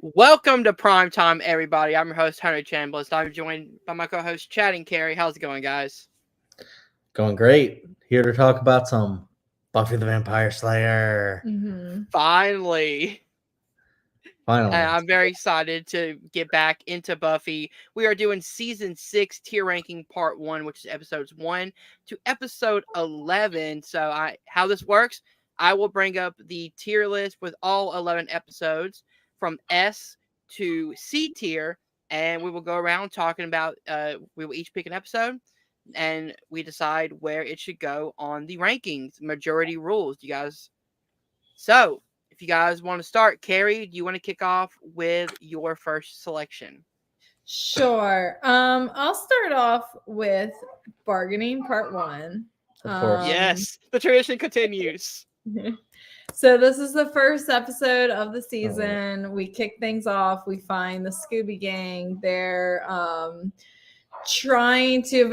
Welcome to Primetime, everybody. I'm your host, Hunter Chambliss. I'm joined by my co-host, Chad and Kerri. How's it going, guys? Going great. Here to talk about some Buffy the Vampire Slayer. Finally. Finally. I'm very excited to get back into Buffy. We are doing Season 6 tier ranking Part 1, which is episodes 1 to episode 11. So how this works, I will bring up the tier list with all 11 episodes from S to C tier, and we will go around talking about, we will each pick an episode, and we decide where it should go on the rankings. Majority rules, you guys. So, if you guys want to start, Kerri, do you want to kick off with your first selection? Sure. I'll start off with bargaining part 1. Of course. Yes, the tradition continues. So this is the first episode of the season. We kick things off. We find the Scooby Gang. They're trying to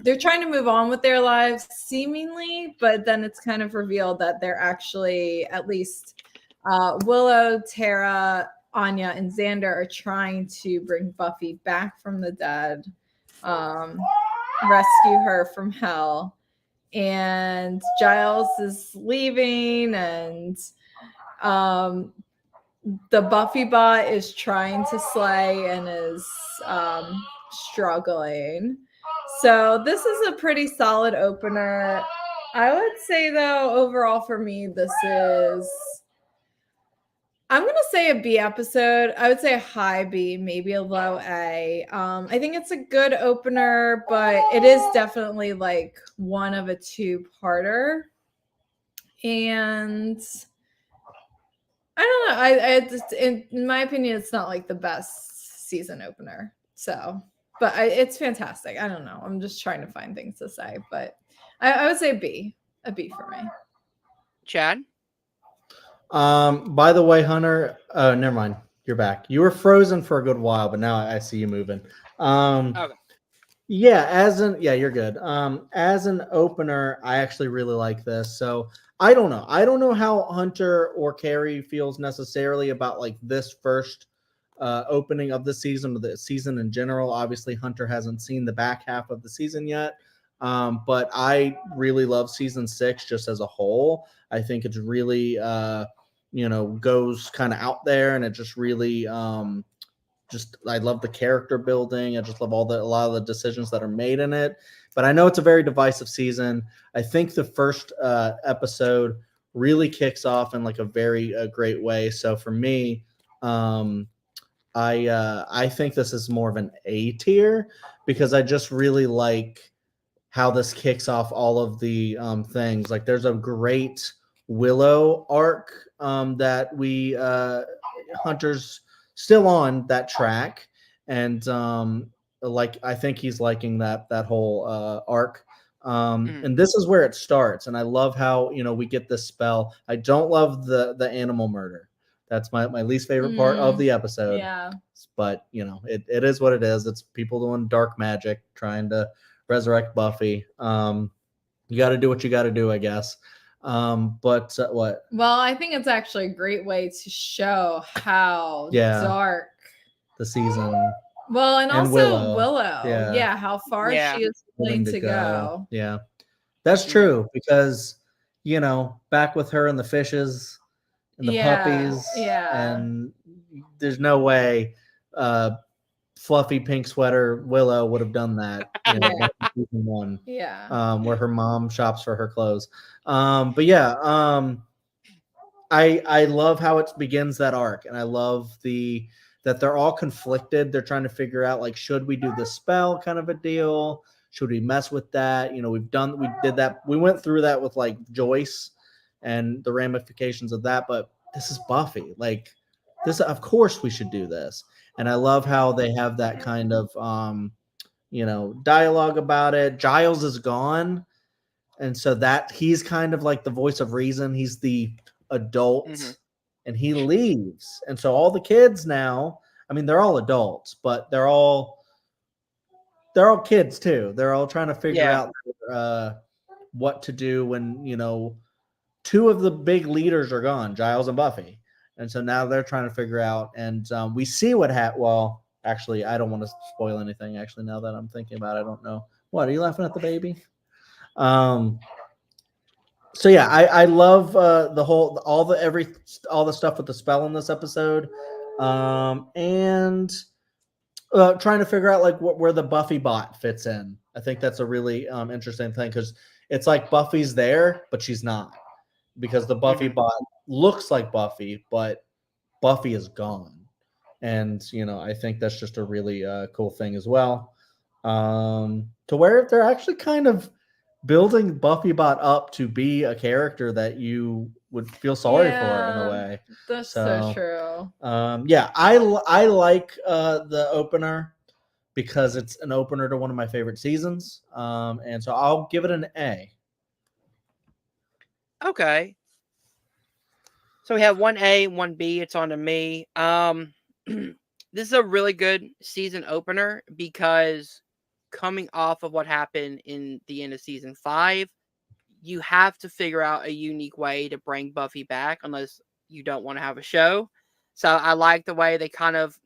they're trying to move on with their lives seemingly, but then it's kind of revealed that they're actually, at least Willow, Tara, Anya, and Xander are trying to bring Buffy back from the dead, rescue her from hell. And Giles is leaving, and the Buffy bot is trying to slay and is struggling. So this is a pretty solid opener. I would say, though, overall for me, this is, I'm going to say a B episode. I would say a high B, maybe a low A. I think it's a good opener, but it is definitely like one of a two-parter. And I don't know. I just, in my opinion, it's not like the best season opener. So, but it's fantastic. I don't know. I'm just trying to find things to say, but I would say B, a B for me. Chad? By the way, Hunter, never mind. You're back. You were frozen for a good while, but now I see you moving. Okay. Yeah, you're good. As an opener, I actually really like this. So I don't know. I don't know how Hunter or Kerri feels necessarily about like this first opening of the season, or the season in general. Obviously, Hunter hasn't seen the back half of the season yet. But I really love season 6 just as a whole. I think it's really goes kind of out there, and it just really I love the character building. I just love a lot of the decisions that are made in it. But I know it's a very divisive season. I think the first episode really kicks off in like a very great way. So for me, I think this is more of an A tier, because I just really like how this kicks off all of the things. Like there's a great Willow arc that we Hunter's still on that track, and I think he's liking that whole arc. And this is where it starts, and I love how we get this spell. I don't love the animal murder. That's my least favorite part of the episode. Yeah. But it is what it is. It's people doing dark magic trying to resurrect Buffy. You got to do what you got to do, I guess. But what? Well, I think it's actually a great way to show how dark the season. Well, and also Willow. Yeah. How far she is willing to go. Yeah, that's true, because back with her and the fishes and the puppies. Yeah. And there's no way fluffy pink sweater Willow would have done that in season 1. Yeah. Where her mom shops for her clothes. But yeah, I love how it begins that arc, and I love that they're all conflicted. They're trying to figure out, like, should we do the spell kind of a deal? Should we mess with that? We did that. We went through that with like Joyce and the ramifications of that, but this is Buffy. Like this, of course we should do this. And I love how they have that kind of dialogue about it. Giles is gone, and so that he's kind of like the voice of reason. He's the adult, and he leaves. And so all the kids now, I mean, they're all adults, but they're all kids too. They're all trying to figure out what to do when 2 of the big leaders are gone, Giles and Buffy. And so now they're trying to figure out, and we see what happened. Well, actually, I don't want to spoil anything. Actually, now that I'm thinking about it, I don't know. What, are you laughing at the baby? So yeah, I love the whole all the stuff with the spell in this episode, and trying to figure out like where the Buffy bot fits in. I think that's a really interesting thing because it's like Buffy's there, but she's not, because the Buffy bot looks like Buffy, but Buffy is gone. And I think that's just a really cool thing as well. To where they're actually kind of building Buffy bot up to be a character that you would feel sorry for in a way. That's so true. Yeah, I like the opener because it's an opener to one of my favorite seasons. And so I'll give it an A. Okay. So we have 1A, 1B. It's on to me. This is a really good season opener because coming off of what happened in the end of season 5, you have to figure out a unique way to bring Buffy back unless you don't want to have a show. So I like the way they kind of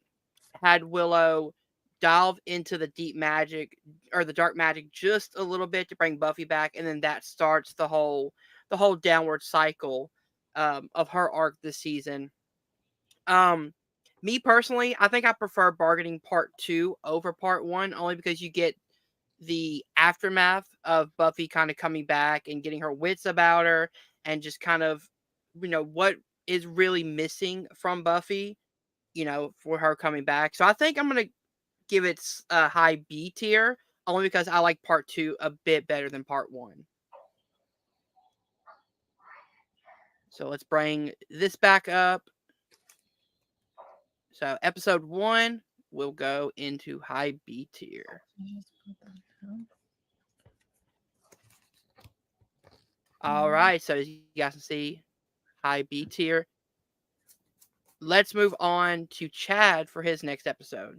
had Willow delve into the deep magic or the dark magic just a little bit to bring Buffy back, and then that starts the whole downward cycle of her arc this season. Me personally, I think I prefer Bargaining Part 2 over Part 1, only because you get the aftermath of Buffy kind of coming back and getting her wits about her, and just kind of, what is really missing from Buffy, for her coming back. So I think I'm going to give it a high B tier, only because I like Part 2 a bit better than Part 1. So let's bring this back up. So episode 1 will go into high B tier. All right, so as you guys can see, high B tier. Let's move on to Chad for his next episode.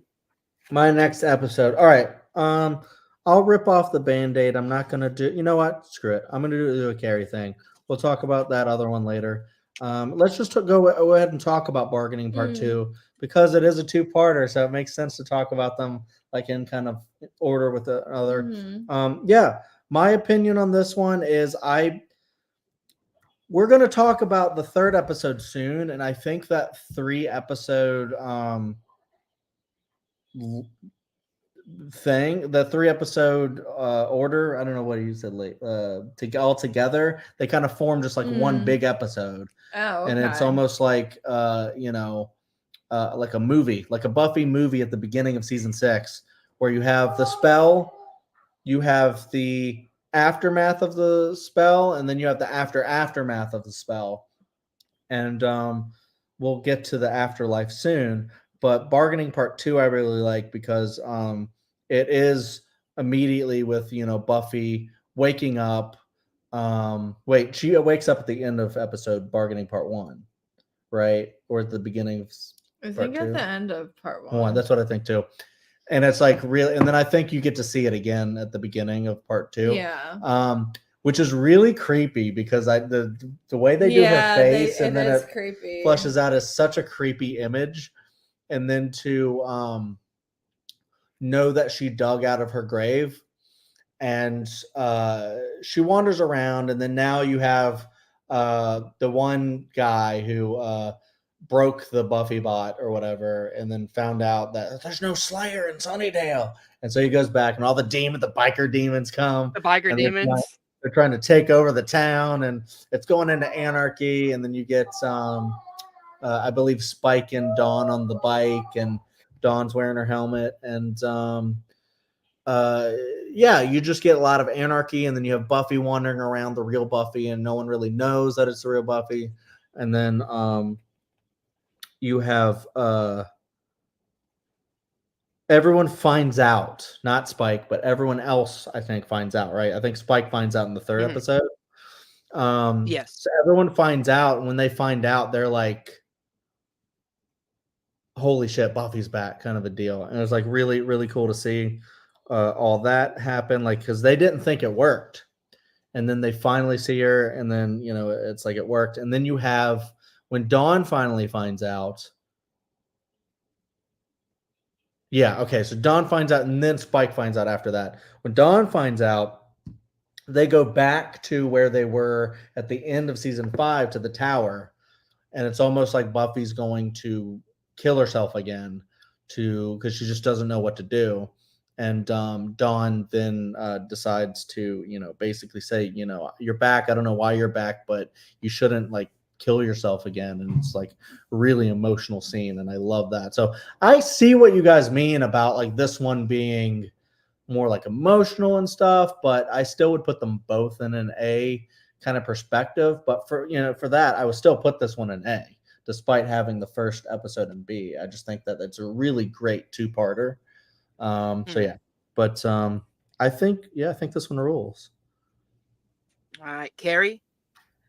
My next episode. All right. I'll rip off the Band-Aid. I'm not gonna do. You know what? Screw it. I'm gonna do a Kerri thing. We'll talk about that other one later. Let's just go ahead and talk about Bargaining Part 2 because it is a 2-parter, so it makes sense to talk about them like in kind of order with the other. Yeah, my opinion on this one is we're going to talk about the 3rd episode soon, and I think that 3-episode thing, the 3-episode order, I don't know what you said late, all together, they kind of form just like one big episode. Oh, okay. And it's almost like like a movie, like a Buffy movie at the beginning of season 6, where you have the spell, you have the aftermath of the spell, and then you have the aftermath of the spell. And we'll get to the afterlife soon. But Bargaining Part 2 I really like because it is immediately with Buffy waking up. She wakes up at the end of episode Bargaining Part 1, right? Or at the beginning of I think Part 2? at the end of Part 1. That's what I think too. And it's like really, and then I think you get to see it again at the beginning of Part 2. Yeah. Which is really creepy because the way they do her face and then it creepy. flushes out as such a creepy image. And then to know that she dug out of her grave, and she wanders around, and then now you have the one guy who broke the Buffy bot or whatever, and then found out that there's no Slayer in Sunnydale, and so he goes back, and all the biker demons come. The biker demons. They're trying to take over the town, and it's going into anarchy, and then you get I believe Spike and Dawn on the bike, and Dawn's wearing her helmet, and yeah, you just get a lot of anarchy, and then you have Buffy wandering around, the real Buffy, and no one really knows that it's the real Buffy. And then you have everyone finds out, not Spike, but everyone else, I think, finds out, right? I think Spike finds out in the 3rd episode. Yes. So everyone finds out, and when they find out, they're like, holy shit, Buffy's back, kind of a deal. And it was like really, really cool to see all that happen, like, because they didn't think it worked. And then they finally see her, and then, it's like it worked. And then you have when Dawn finally finds out. Yeah, okay. So Dawn finds out, and then Spike finds out after that. When Dawn finds out, they go back to where they were at the end of season 5 to the tower, and it's almost like Buffy's going to kill herself again because she just doesn't know what to do. And Dawn then decides to, basically say, you're back. I don't know why you're back, but you shouldn't like kill yourself again. And it's like a really emotional scene, and I love that. So I see what you guys mean about like this one being more like emotional and stuff, but I still would put them both in an A kind of perspective. But for that, I would still put this one in A, despite having the first episode in B. I just think that it's a really great two-parter. So yeah, but I think this one rules. All right, Kerri,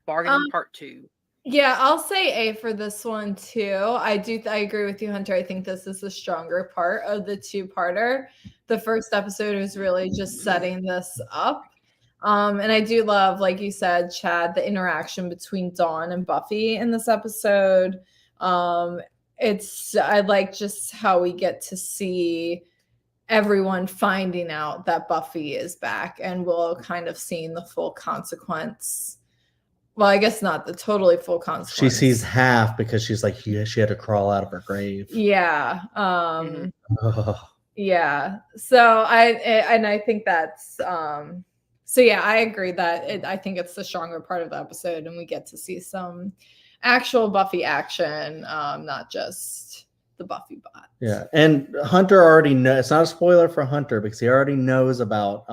bargaining part 2. Yeah, I'll say A for this one too. I agree with you, Hunter. I think this is the stronger part of the two-parter. The first episode was really just setting this up. And I do love, like you said, Chad, the interaction between Dawn and Buffy in this episode. I like just how we get to see everyone finding out that Buffy is back, and we'll kind of seeing the full consequence. Well, I guess not the totally full consequence. She sees half because she's like, she had to crawl out of her grave. Yeah. Yeah. So I think that's so yeah, I agree that I think it's the stronger part of the episode, and we get to see some actual Buffy action, not just the Buffy bot. Yeah, and Hunter already knows. It's not a spoiler for Hunter because he already knows about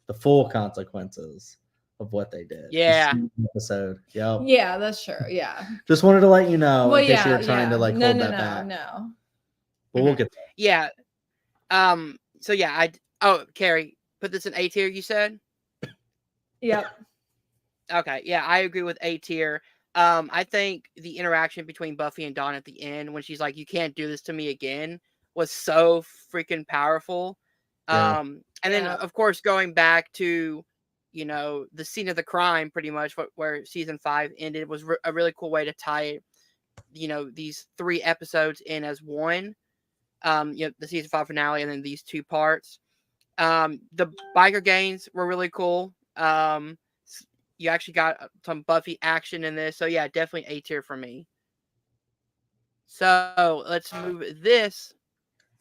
the full consequences of what they did. Yeah. Episode. Yep. Yeah, that's true. Yeah. Just wanted to let you know in case you were trying to like hold that back. No. But we'll get there. Yeah. So yeah, Kerri, put this in A tier, you said? Yep. Okay. Yeah, I agree with A tier. I think the interaction between Buffy and Dawn at the end, when she's like, "You can't do this to me again," was so freaking powerful. Yeah. And then of course going back to, the scene of the crime, pretty much where season 5 ended, was a really cool way to tie, these 3 episodes in as one. The season 5 finale and then these 2 parts. The biker gangs were really cool. You actually got some Buffy action in this. So yeah, definitely A tier for me. So let's move this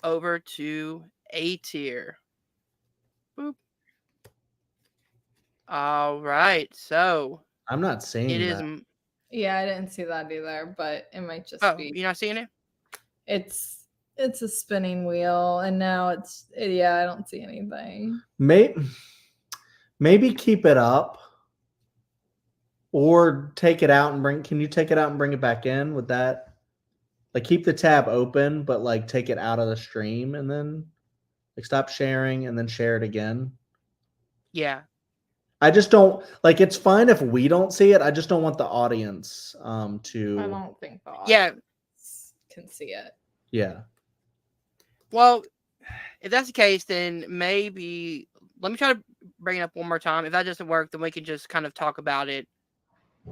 over to A tier. Boop. All right. So I'm not seeing it that. is. Yeah, I didn't see that either, but it might just be. You're not seeing it? It's a spinning wheel, and now I don't see anything. Maybe keep it up. Or take it out and can you take it out and bring it back in with that? Like keep the tab open, but like take it out of the stream and then like stop sharing and then share it again. Yeah. I just don't like it's fine if we don't see it. I just don't want the audience to I don't think the audience can see it. Yeah. Well, if that's the case, then maybe let me try to bring it up one more time. If that doesn't work, then we can just kind of talk about it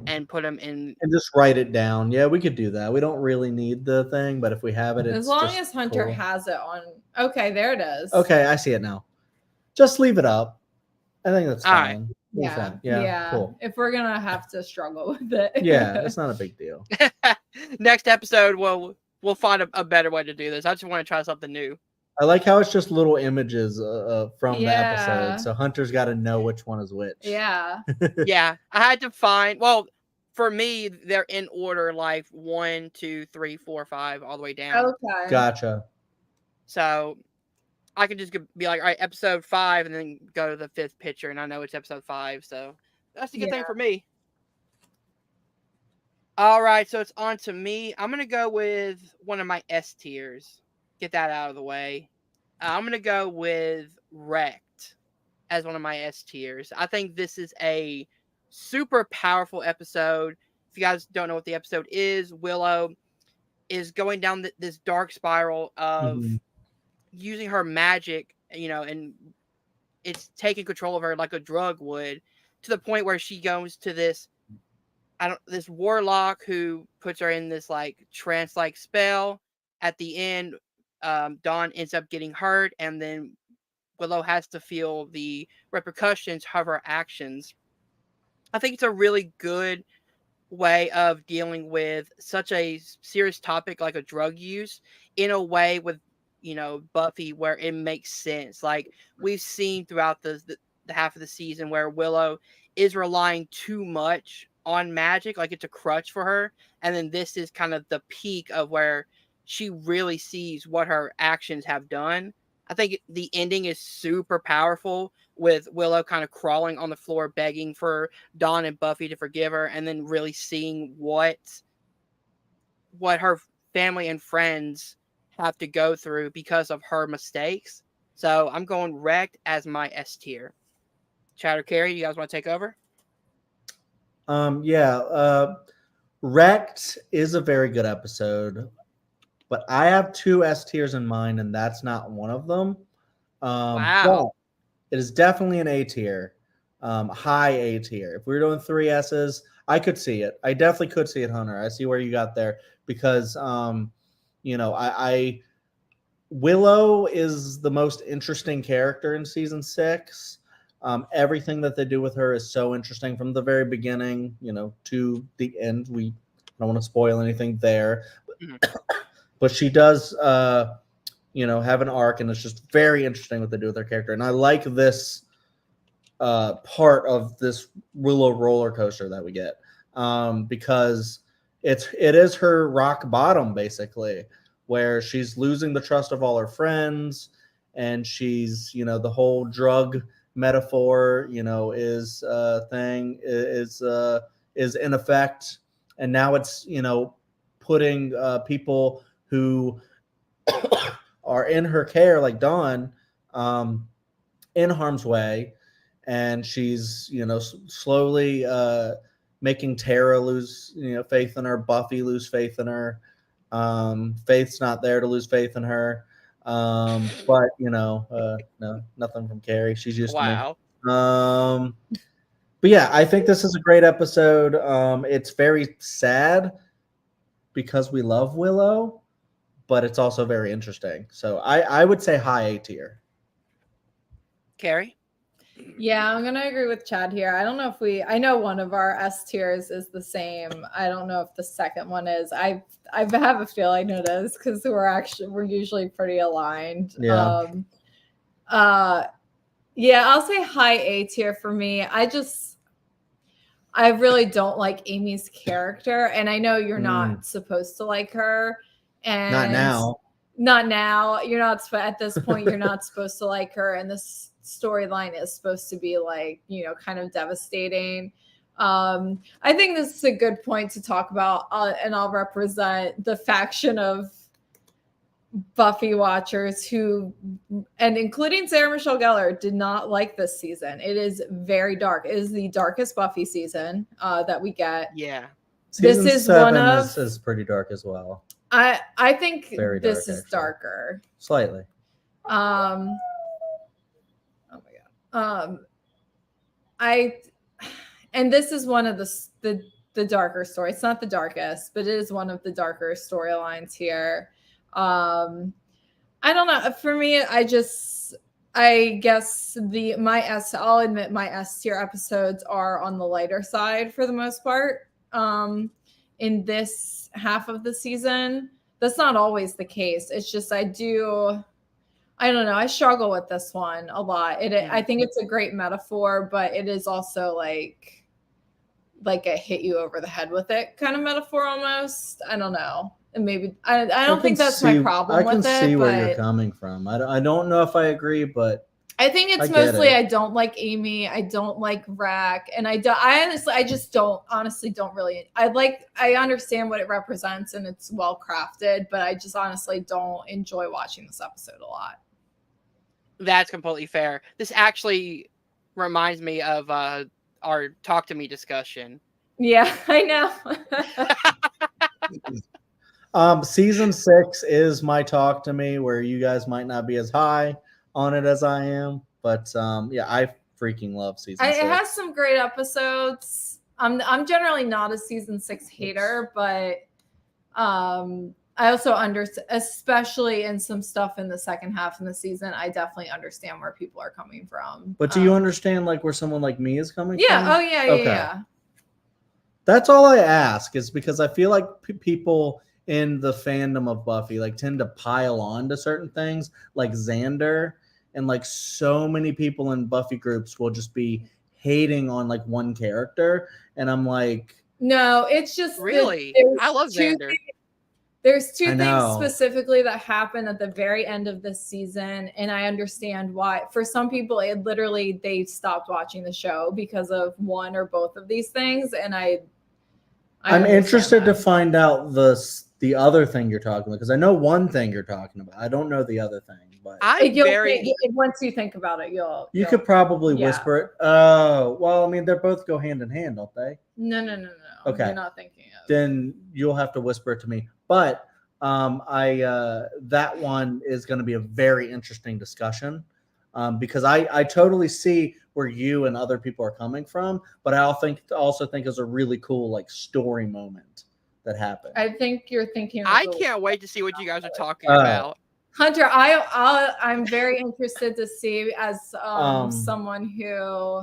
and put them in and just write it down. Yeah, we could do that. We don't really need the thing, but if we have it, it's as long as Hunter has it on. Okay, there it is. Okay, I see it now. Just leave it up. I think that's fine. Right. Yeah. Cool. If we're gonna have to struggle with it, yeah, it's not a big deal. Next episode, we'll find a better way to do this. I just want to try something new. I like how it's just little images from the episode, so Hunter's got to know which one is which. Yeah. Yeah, I had to find. Well, for me, they're in order, like 1, 2, 3, 4, 5, all the way down. Okay. Gotcha. So I can just be like, all right, episode 5, and then go to the 5th picture, and I know it's episode 5. So that's a good thing for me. All right, so it's on to me. I'm gonna go with one of my S tiers. Get that out of the way. I'm going to go with Wrecked as one of my S tiers. I think this is a super powerful episode. If you guys don't know what the episode is, Willow is going down this dark spiral of using her magic, and it's taking control of her like a drug would, to the point where she goes to this, this warlock who puts her in this like trance like spell. At the end, Dawn ends up getting hurt, and then Willow has to feel the repercussions of her actions. I think it's a really good way of dealing with such a serious topic like a drug use in a way with Buffy where it makes sense. Like we've seen throughout the half of the season where Willow is relying too much on magic, like it's a crutch for her, and then this is kind of the peak of where she really sees what her actions have done. I think the ending is super powerful with Willow kind of crawling on the floor begging for Dawn and Buffy to forgive her, and then really seeing what her family and friends have to go through because of her mistakes. So I'm going Wrecked as my S tier. Chad or Kerri, you guys want to take over? Wrecked is a very good episode, but I have 2 S tiers in mind, and that's not one of them. Wow. But it is definitely an A tier, high A tier. If we were doing 3 S's, I could see it. I definitely could see it, Hunter. I see where you got there because, Willow is the most interesting character in season 6. Everything that they do with her is so interesting from the very beginning, to the end. We don't want to spoil anything there, but she does, have an arc, and it's just very interesting what they do with her character. And I like this part of this Willow roller coaster that we get because it is her rock bottom basically, where she's losing the trust of all her friends, and she's the whole drug metaphor is thing is in effect, and now it's putting people who are in her care like Dawn in harm's way, and she's slowly making Tara lose faith in her, Buffy lose faith in her. Faith's not there to lose faith in her. But no, nothing from Kerri. She's used to me. But yeah, I think this is a great episode. It's very sad because we love Willow, but it's also very interesting. So I would say high A tier. Kerri? Yeah, I'm gonna agree with Chad here. I don't know if I know one of our S tiers is the same. I don't know if the second one is. I have a feeling it is because we're usually pretty aligned. Yeah. Yeah, I'll say high A tier for me. I really don't like Amy's character, and I know you're not supposed to like her. And not now. Not now. You're not at this point. You're not supposed to like her, and this storyline is supposed to be like kind of devastating. I think this is a good point to talk about, and I'll represent the faction of Buffy watchers who, and including Sarah Michelle Gellar, did not like this season. It is very dark. It is the darkest Buffy season that we get. Yeah, season this is 7 one of is pretty dark as well. I think very this dark, is darker slightly. And this is one of the darker stories. It's not the darkest, but it is one of the darker storylines here. I don't know. For me, I guess I'll admit my S tier episodes are on the lighter side for the most part. In this half of the season, that's not always the case. It's just I don't know. I struggle with this one a lot. I think it's a great metaphor, but it is also like a hit you over the head with it kind of metaphor almost. I don't know. And maybe I don't think that's my problem with it. I can see where you're coming from. I don't know if I agree, but I think it's mostly I don't like Amy. I don't like Rack, and I just don't really. I understand what it represents and it's well crafted, but I just honestly don't enjoy watching this episode a lot. That's completely fair. This actually reminds me of our Talk to Me discussion. Yeah, I know. Season 6 is my Talk to Me, where you guys might not be as high on it as I am, but yeah, I freaking love season 6. It has some great episodes. I'm generally not a season 6 hater, but I also understand, especially in some stuff in the second half of the season, I definitely understand where people are coming from. But do you understand like where someone like me is coming yeah, from? oh yeah, Okay. yeah. That's all I ask, is because I feel like people in the fandom of Buffy like tend to pile on to certain things, like Xander, and like so many people in Buffy groups will just be hating on like one character, and I'm like, no, it's just Really, I love Xander. There's two I things know. specifically that happen at the very end of this season, and I understand why. For some people, it literally they stopped watching the show because of one or both of these things, and I'm interested that. to find out the other thing you're talking about, because I know one thing you're talking about. I don't know the other thing, but once you think about it, you could probably yeah. whisper it. Oh, well, I mean, they both go hand in hand, don't they? No. Okay. You're not thinking of. Then you'll have to whisper it to me. But that one is going to be a very interesting discussion, because I totally see where you and other people are coming from, but I also think it's a really cool like story moment that happened. I think you're thinking. I can't wait to see what you guys are talking about. Hunter, I'm very interested to see, as someone who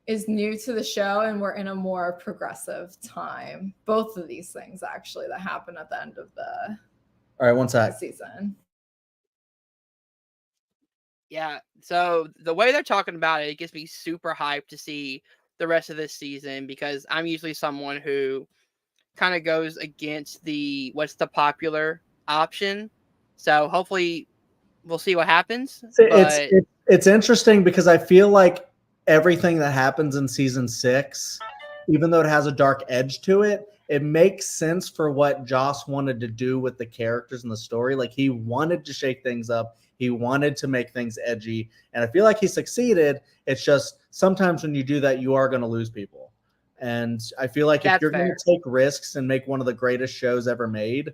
is new to the show, and we're in a more progressive time. Both of these things actually that happen at the end of the all right, one sec. season. Yeah, so the way they're talking about it gets me super hyped to see the rest of this season, because I'm usually someone who kind of goes against what's the popular option. So hopefully we'll see what happens. It's interesting because I feel like everything that happens in season 6, even though it has a dark edge to it, it makes sense for what Joss wanted to do with the characters in the story. Like, he wanted to shake things up. He wanted to make things edgy. And I feel like he succeeded. It's just sometimes when you do that, you are going to lose people. And I feel like if you're going to take risks and make one of the greatest shows ever made,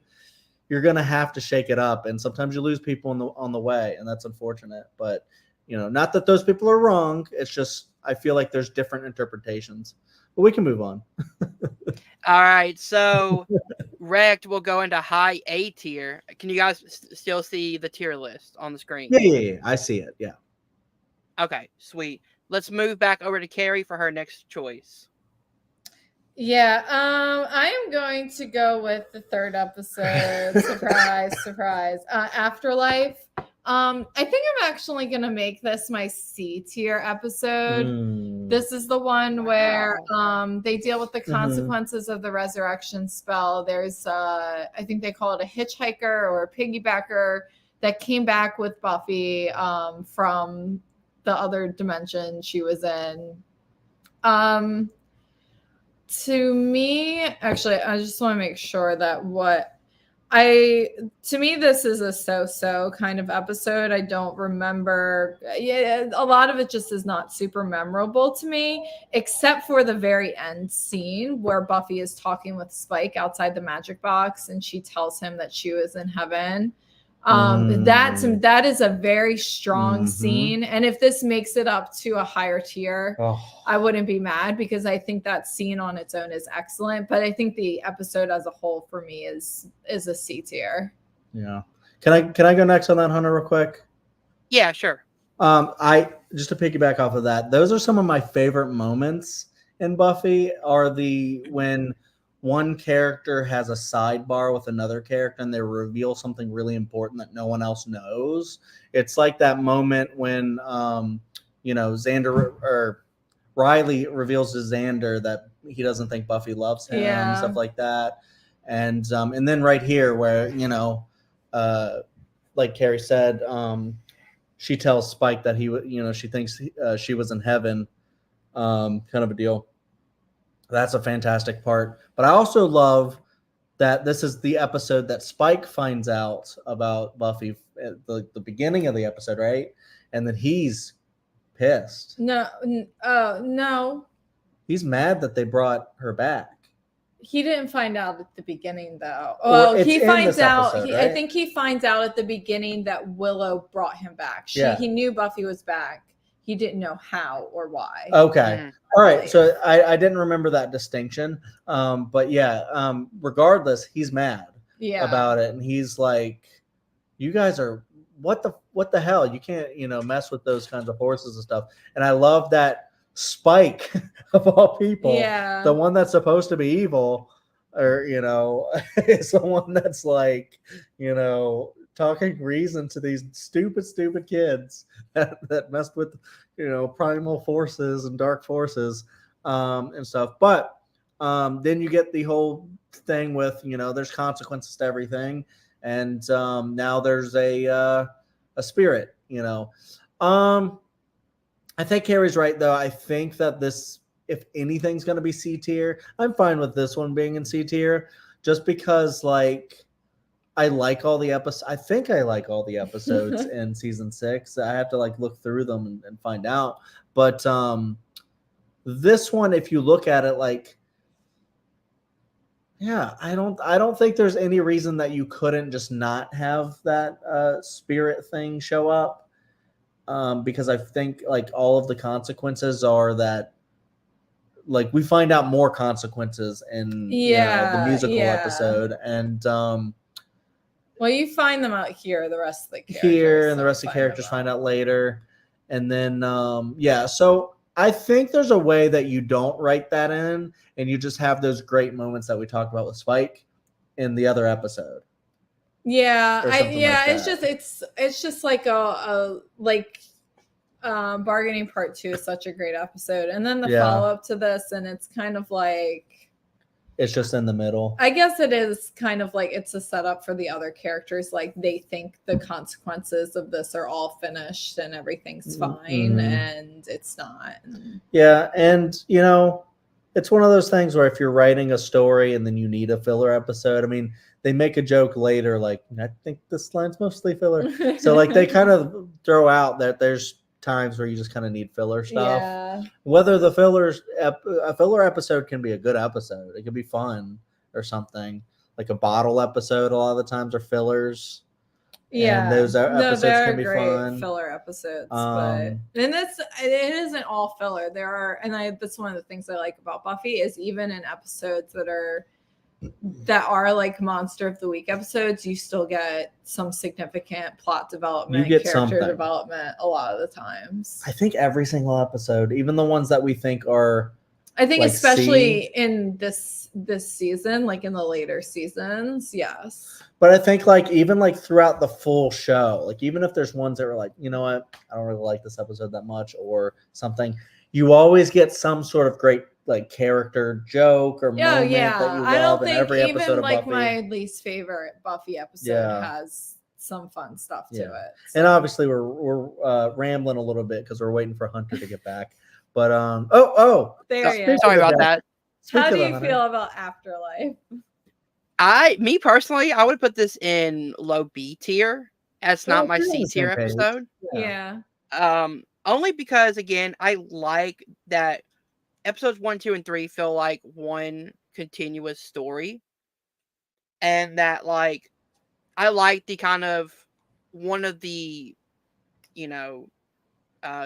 you're going to have to shake it up. And sometimes you lose people on the way. And that's unfortunate. But, not that those people are wrong. It's just I feel like there's different interpretations. But we can move on. All right. So Wrecked will go into high A tier. Can you guys still see the tier list on the screen? Yeah. I see it. Yeah. Okay, sweet. Let's move back over to Kerri for her next choice. Yeah, I am going to go with the third episode. surprise. Afterlife. I think I'm actually gonna make this my C tier episode. This is the one where they deal with the consequences of the resurrection spell. There's I think they call it a hitchhiker or a piggybacker that came back with Buffy from the other dimension she was in. To me, actually, I just want to make sure that to me, this is a so-so kind of episode. I don't remember. Yeah, a lot of it just is not super memorable to me, except for the very end scene where Buffy is talking with Spike outside the magic box, and she tells him that she was in heaven. That is a very strong scene, and if this makes it up to a higher tier, I wouldn't be mad, because I think that scene on its own is excellent. But I think the episode as a whole for me is a C tier. Yeah. Can I go next on that, Hunter, real quick? Yeah, sure. I just to piggyback off of that, those are some of my favorite moments in Buffy. Are when one character has a sidebar with another character and they reveal something really important that no one else knows. It's like that moment when Xander or Riley reveals to Xander that he doesn't think Buffy loves him, stuff like that. And then right here where, like Kerri said, she tells Spike that she thinks she was in heaven, kind of a deal. That's a fantastic part. But I also love that this is the episode that Spike finds out about Buffy at the beginning of the episode, right? And then he's pissed. No. He's mad that they brought her back. He didn't find out at the beginning, though. Well, he finds out. Right? I think he finds out at the beginning that Willow brought him back. He knew Buffy was back. he didn't know how or why. Okay. Mhm. All right. So I didn't remember that distinction. But yeah, regardless, he's mad about it. And he's like, you guys are what the hell? You can't, mess with those kinds of horses and stuff. And I love that Spike of all people, the one that's supposed to be evil, or is the one that's like, talking reason to these stupid kids that messed with primal forces and dark forces and stuff. But then you get the whole thing with there's consequences to everything, and now there's a spirit. I think Kerri's right though. I think that this, if anything's going to be C tier, I'm fine with this one being in C tier, just because I like all the episodes. I think I like all the episodes in season 6. I have to look through them and find out. But this one, if you look at it, I don't think there's any reason that you couldn't just not have that spirit thing show up. Because I think all of the consequences are that we find out more consequences in the musical episode, and well, you find them out here. The rest of the characters here, and the rest of the characters find out later, and then so I think there's a way that you don't write that in, and you just have those great moments that we talked about with Spike in the other episode. It's just like a bargaining part 2 is such a great episode, and then the follow-up to this, and it's kind of it's just in the middle. I guess it is kind of it's a setup for the other characters. They think the consequences of this are all finished and everything's fine, and it's not. Yeah, and it's one of those things where if you're writing a story and then you need a filler episode, I mean, they make a joke later, I think this line's mostly filler. So they kind of throw out that there's times where you just kind of need filler stuff. Yeah. Whether a filler episode can be a good episode, it can be fun or something. Like a bottle episode, a lot of the times are fillers. Yeah, and those episodes can be great fun. filler episodes, it isn't all filler. That's one of the things I like about Buffy is even in episodes that are Monster of the Week episodes, you still get some significant plot development, character development a lot of the times. I think every single episode, even the ones that we think are, I think especially in this season, in the later seasons, yes. But I think even throughout the full show, even if there's ones that are you know what, I don't really like this episode that much or something, you always get some sort of great character joke or moment that you love. I don't think in every episode even of Buffy. My least favorite Buffy episode has some fun stuff to it. So. And obviously we're rambling a little bit because we're waiting for Hunter to get back. But sorry about that. How do you feel about Afterlife? Me personally, I would put this in low B tier. That's not my C tier episode. Yeah. Only because again, I like that episodes 1, 2, and 3 feel like one continuous story, and that I like the kind of one of the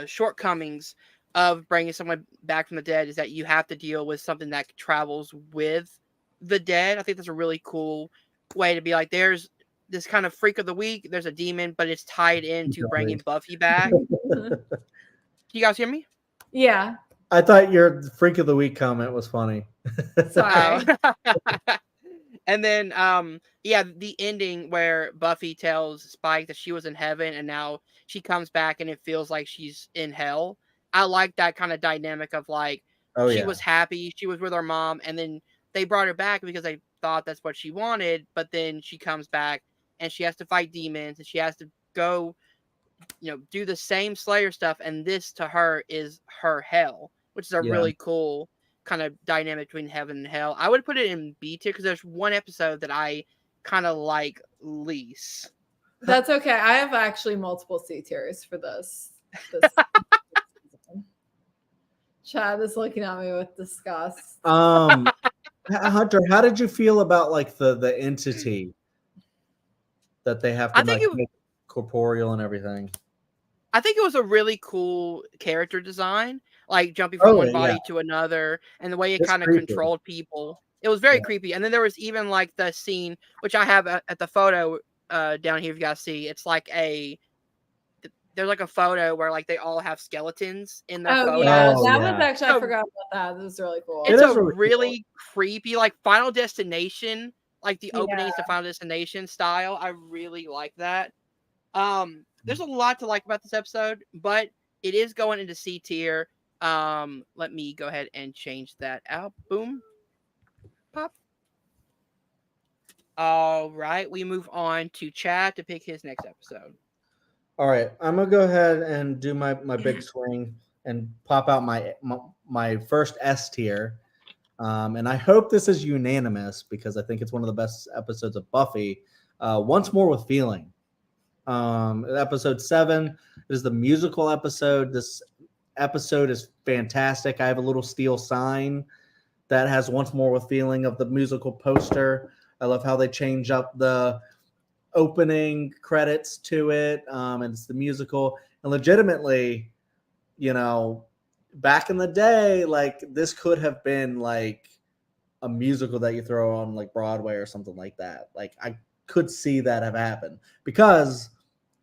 shortcomings of bringing someone back from the dead is that you have to deal with something that travels with the dead. I think that's a really cool way to be there's this kind of freak of the week, there's a demon, but it's tied into bringing Buffy back. Can you guys hear me? Yeah. I thought your freak of the week comment was funny. Sorry. And then, the ending where Buffy tells Spike that she was in heaven and now she comes back and it feels like she's in hell. I like that kind of dynamic of she was happy, she was with her mom, and then they brought her back because they thought that's what she wanted, but then she comes back and she has to fight demons and she has to go, do the same Slayer stuff, and this to her is her hell, which is a really cool kind of dynamic between heaven and hell. I would put it in B tier because there's one episode that I kind of like least. That's okay. I have actually multiple C tiers for this. Chad is looking at me with disgust. Hunter, how did you feel about the entity that they have to make corporeal and everything? I think it was a really cool character design, like jumping from one Oh yeah, body to another, and the way it it's kind of creepy. controlled people. It was very Yeah. creepy. And then there was even like the scene, which I have at the photo down here. If you guys see, it's like there's like a photo where like they all have skeletons in their Oh yeah, photos. Oh that was yeah, actually I So forgot about that. That was really cool. it it's a is really cool. really creepy, like Final Destination, like the Yeah. openings to Final Destination style. I really like that. There's a lot to like about this episode, but it is going into C tier. Let me go ahead and change that out. Boom, pop. All right, we move on to Chad to pick his next episode. All right, I'm gonna go ahead and do my big swing and pop out my first S tier. And I hope this is unanimous because I think it's one of the best episodes of Buffy. Once More with Feeling. Episode 7 is the musical episode. This episode is fantastic. I have a little steel sign that has Once More with Feeling of the musical poster. I love how they change up the opening credits to it. And it's the musical. And legitimately, you know, back in the day, like this could have been like a musical that you throw on like Broadway or something like that. Like I could see that have happened because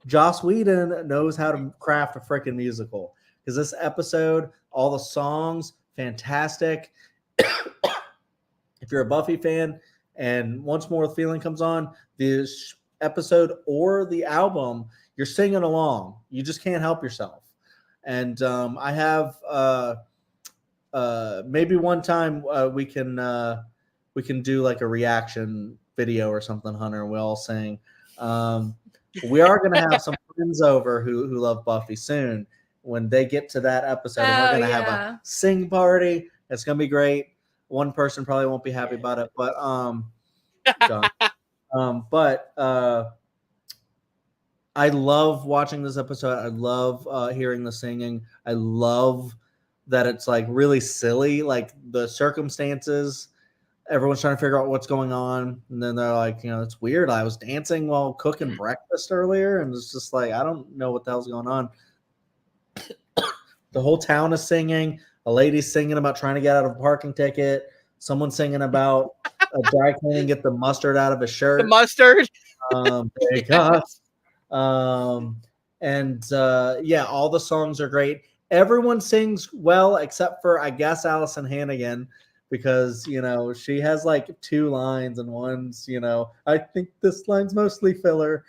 Joss Whedon knows how to craft a freaking musical. Because this episode, all the songs, fantastic. If you're a Buffy fan and Once More with Feeling comes on, this episode or the album, you're singing along. You just can't help yourself. And I have maybe one time we can do like a reaction video or something, Hunter, and we all sing. We are going to have some friends over who love Buffy soon. When they get to that episode, and we're going to have a sing party. It's going to be great. One person probably won't be happy about it, but I love watching this episode. I love hearing the singing. I love that it's like really silly, like the circumstances. Everyone's trying to figure out what's going on, and then they're like, it's weird. I was dancing while cooking breakfast earlier, and it's just like I don't know what the hell's going on. The whole town is singing. A lady's singing about trying to get out of a parking ticket. Someone's singing about a dry cleaning get the mustard out of his shirt. The mustard. Because, all the songs are great. Everyone sings well except for I guess Allison Hannigan, because she has like 2 lines and one's I think this line's mostly filler.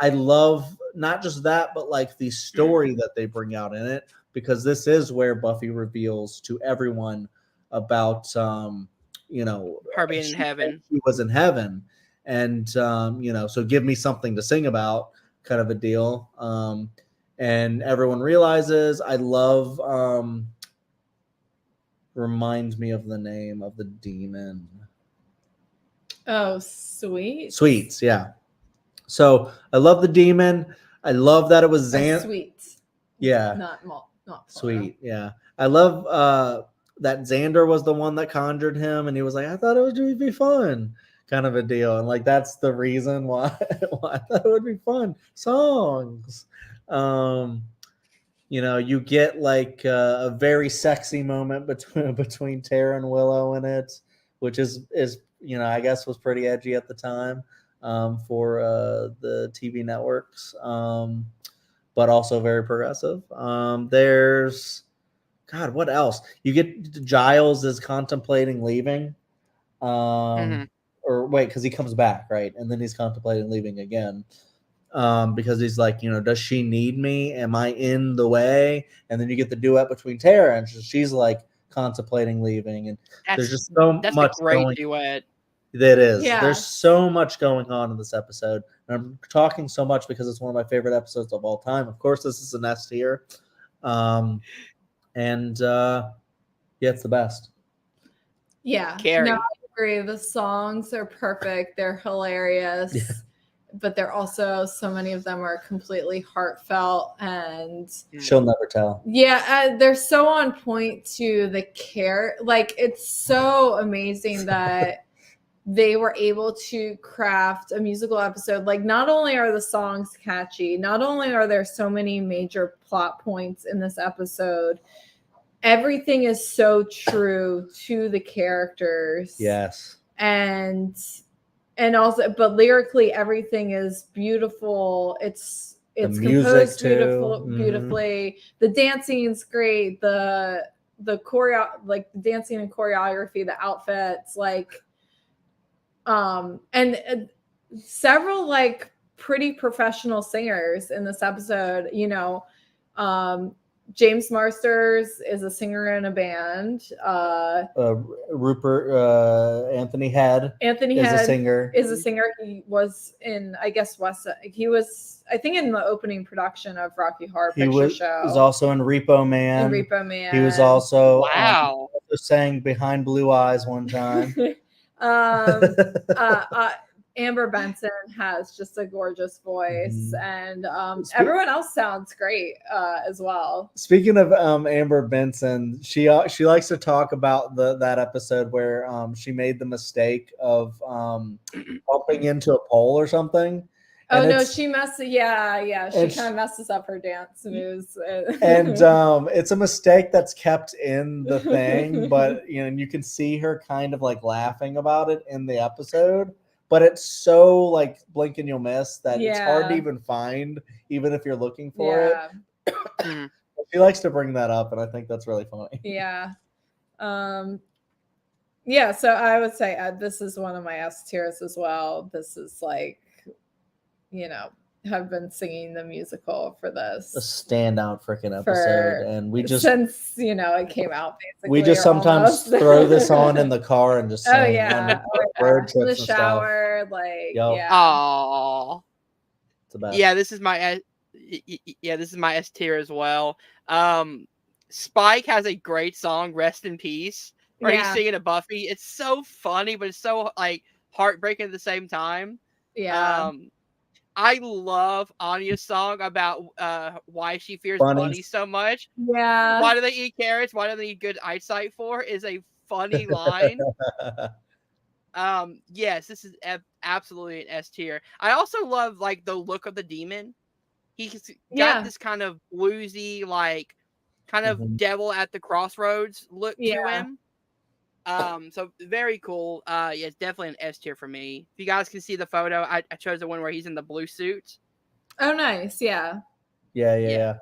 I love not just that, but like the story that they bring out in it, because this is where Buffy reveals to everyone about her being in heaven. She was in heaven, and so give me something to sing about, kind of a deal. And everyone realizes. I love. Reminds me of the name of the demon. Oh, Sweets, yeah. So I love the demon. I love that it was Sweet. Yeah. Not Sweet, yeah. I love that Xander was the one that conjured him, and he was like, I thought it would be fun, kind of a deal. And like that's the reason why I thought it would be fun. Songs. You get like a very sexy moment between Tara and Willow in it, which is I guess was pretty edgy at the time for the TV networks, but also very progressive. There's what else? You get Giles is contemplating leaving, or wait, because he comes back, right? And then he's contemplating leaving again. Because he's like, does she need me? Am I in the way? And then you get the duet between Tara, and she's like contemplating leaving, and there's just so much a great going. Duet. That is. Yeah. There's so much going on in this episode, and I'm talking so much because it's one of my favorite episodes of all time. Of course, this is an S tier, it's the best. Yeah, Kerri. No, I agree. The songs are perfect. They're hilarious. Yeah. But they're also, so many of them are completely heartfelt, and she'll never tell. Yeah, they're so on point to the care. Like, it's so amazing that they were able to craft a musical episode. Like, not only are the songs catchy, not only are there so many major plot points in this episode, everything is so true to the characters. Yes. And also, but lyrically, everything is beautiful. It's composed beautifully. The dancing's great. The choreo, like the dancing and choreography, the outfits, like, and several like pretty professional singers in this episode. You know, James Marsters is a singer in a band. Rupert Anthony Head is a singer. He was in, I guess, he was, I think, in the opening production of Rocky Horror Picture Show. He was also in Repo Man. He was also sang Behind Blue Eyes one time. Amber Benson has just a gorgeous voice, and everyone else sounds great as well. Speaking of Amber Benson, she likes to talk about that episode where she made the mistake of bumping into a pole or something. Oh no, she messes. Yeah. She kind of messes up her dance moves, and it's a mistake that's kept in the thing, but you can see her kind of like laughing about it in the episode. But it's so like blink and you'll miss that it's hard to even find, even if you're looking for it. She likes to bring that up, and I think that's really funny. Yeah. Yeah, so I would say this is one of my S tiers as well. This is like, have been singing the musical for this. A standout freaking episode. And we just, since, it came out, basically. We just sometimes throw this on in the car and just sing. Oh, yeah. Road trips in the and shower, like, yeah. Aww. It's the best. Yeah, this is my S tier as well. Spike has a great song, Rest in Peace, where he's singing to Buffy. It's so funny, but it's so like heartbreaking at the same time. Yeah. I love Anya's song about why she fears bunnies so much. Yeah. Why do they eat carrots? Why do they need good eyesight for? Is a funny line. Yes, this is absolutely an S tier. I also love like the look of the demon. He's got this kind of bluesy, like kind of devil at the crossroads look to him. So very cool. Yeah, it's definitely an S tier for me. If you guys can see the photo, I chose the one where he's in the blue suit. Oh, nice. Yeah. Yeah.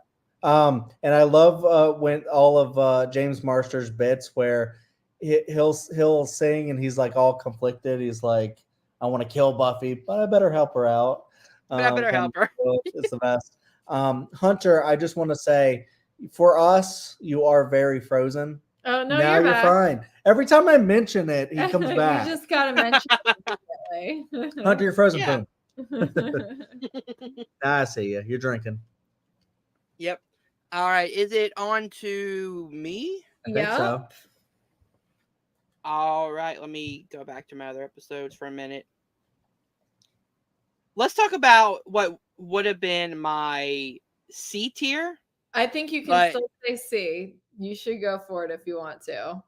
And I love when all of James Marsters' bits where he'll sing and he's like all conflicted. He's like, I want to kill Buffy, but I better help her out. I better help her. It's the best. Hunter, I just want to say, for us, you are very frozen. Oh, no, now you're fine. Every time I mention it, he comes back. You just gotta mention it. Hunter, you're frozen. Boom. I see you. You're drinking. Yep. All right. Is it on to me? I think so. All right. Let me go back to my other episodes for a minute. Let's talk about what would have been my C tier. I think you can still say C. You should go for it if you want to.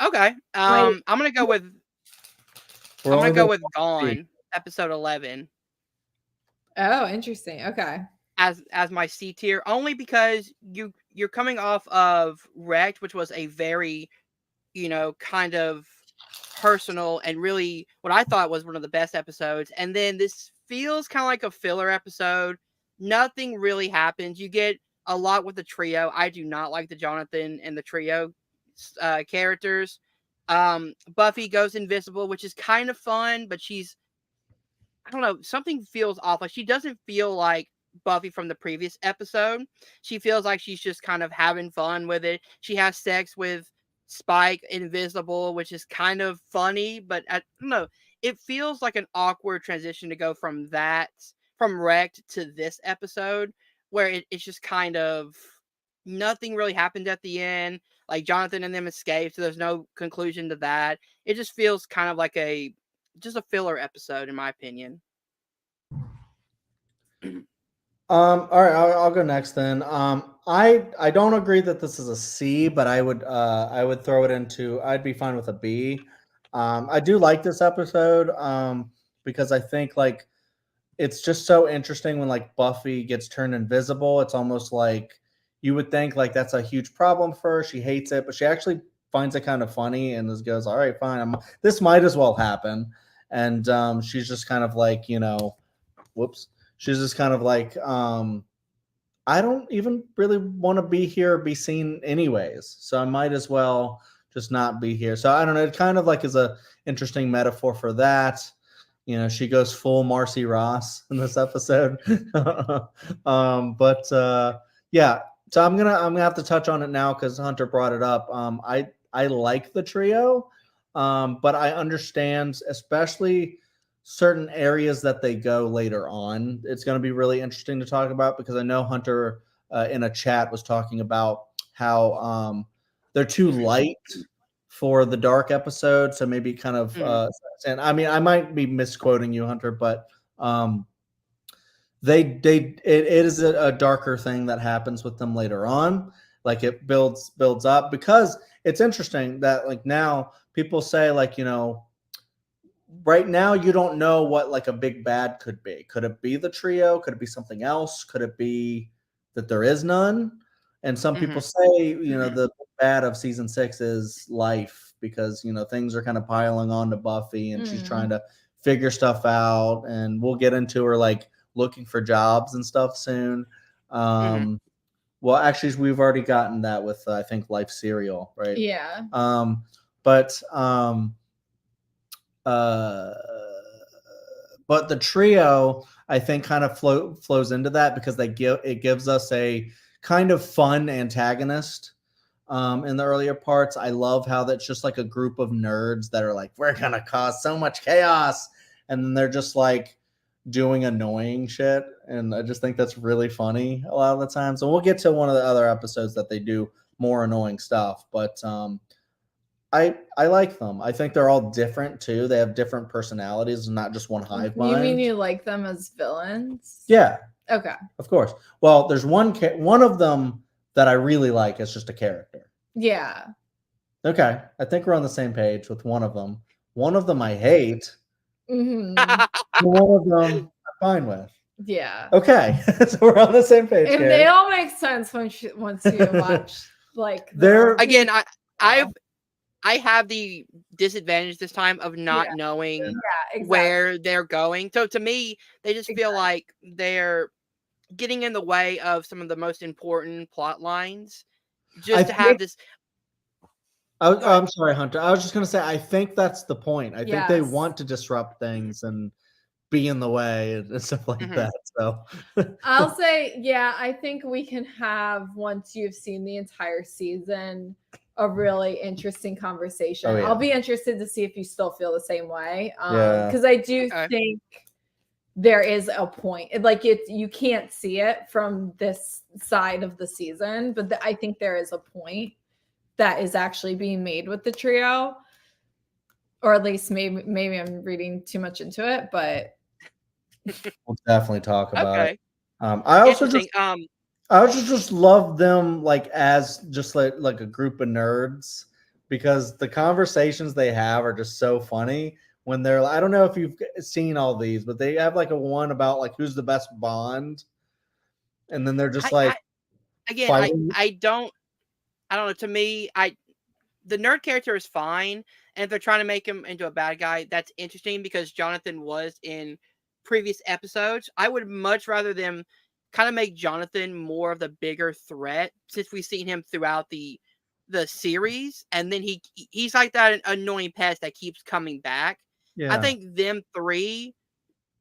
Okay. I'm gonna go with Gone, episode 11. Oh, interesting. Okay. As my C tier, only because you're coming off of Wrecked, which was a very, kind of personal and really what I thought was one of the best episodes. And then this feels kind of like a filler episode. Nothing really happens. You get a lot with the trio. I do not like the Jonathan and the trio characters. Buffy goes invisible, which is kind of fun, but I don't know, something feels off. Like she doesn't feel like Buffy from the previous episode. She feels like she's just kind of having fun with it. She has sex with Spike invisible, which is kind of funny, but I don't know. It feels like an awkward transition to go from Wrecked to this episode, where it's just kind of nothing really happened at the end. Like Jonathan and them escaped, so there's no conclusion to that. It just feels kind of like just a filler episode, in my opinion. All right, I'll go next then. I don't agree that this is a C, but I would throw it into. I'd be fine with a B. I do like this episode because I think like it's just so interesting when like Buffy gets turned invisible. It's almost like you would think like that's a huge problem for her. She hates it, but she actually finds it kind of funny and just goes, "All right, fine. This might as well happen." And she's just kind of like, whoops. She's just kind of like, I don't even really want to be here or be seen anyways. So I might as well just not be here. So I don't know. It kind of like is a interesting metaphor for that. She goes full Marcy Ross in this episode. But yeah, so I'm gonna have to touch on it now because Hunter brought it up. I like the trio, but I understand, especially certain areas that they go later on. It's going to be really interesting to talk about because I know Hunter in a chat was talking about how they're too light for the dark episode. So maybe kind of, and I mean, I might be misquoting you, Hunter, but it is a darker thing that happens with them later on. Like it builds up because it's interesting that like now people say like, right now you don't know what like a big bad could be. Could it be the trio? Could it be something else? Could it be that there is none? And some people say, the bad of season 6 is life because, things are kind of piling on to Buffy and she's trying to figure stuff out. And we'll get into her like looking for jobs and stuff soon. Well, actually, we've already gotten that with, I think, Life Serial, right? Yeah. But the trio, I think, kind of flows into that because it gives us a kind of fun antagonist in the earlier parts. I love how that's just like a group of nerds that are like, we're gonna cause so much chaos, and then they're just like doing annoying shit, and I just think that's really funny a lot of the time. So we'll get to one of the other episodes that they do more annoying stuff, but I like them. I think they're all different too. They have different personalities, not just one hive mind. You mean you like them as villains? Yeah. Okay. Of course. Well, there's one of them that I really like as just a character. Yeah. Okay. I think we're on the same page with one of them. One of them I hate. One of them I'm fine with. Yeah. Okay. So we're on the same page. And they all make sense once you watch like again. I have the disadvantage this time of not knowing where they're going. So to me, they just feel like they're getting in the way of some of the most important plot lines. Just to have this. I'm sorry, Hunter. I was just going to say, I think that's the point. I think they want to disrupt things and be in the way and stuff like that. So I'll say, I think we can have, once you've seen the entire season, a really interesting conversation. I'll be interested to see if you still feel the same way. Because I do think there is a point. Like you can't see it from this side of the season, but I think there is a point that is actually being made with the trio. Or at least maybe I'm reading too much into it, but we'll definitely talk about it. I also just love them like as just like a group of nerds because the conversations they have are just so funny when they're, I don't know if you've seen all these, but they have like a one about like who's the best Bond, and then they're just I don't know. To me, the nerd character is fine, and if they're trying to make him into a bad guy, that's interesting because Jonathan was in previous episodes. I would much rather them kind of make Jonathan more of the bigger threat since we've seen him throughout the series, and then he's like that annoying pest that keeps coming back. Yeah. I think them three,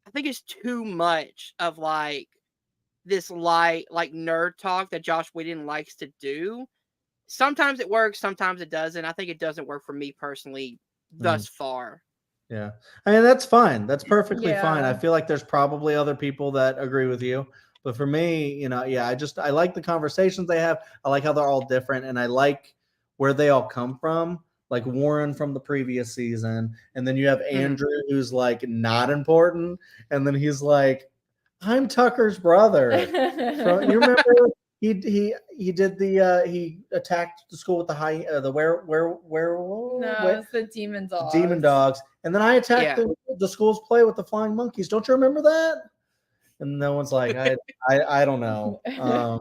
I think it's too much of like this light like nerd talk that Josh Whedon likes to do. Sometimes it works, sometimes it doesn't. I think it doesn't work for me personally thus far. Yeah. I mean, that's fine. That's perfectly fine. I feel like there's probably other people that agree with you. But for me, I like the conversations they have. I like how they're all different. And I like where they all come from. Like Warren from the previous season. And then you have Andrew who's like not important. And then he's like, I'm Tucker's brother. So, you remember He did the he attacked the school with the No, it's the demon dogs. demon dogs, and then I attacked Yeah. the school's play with the flying monkeys. Don't you remember that? And no one's like, I don't know.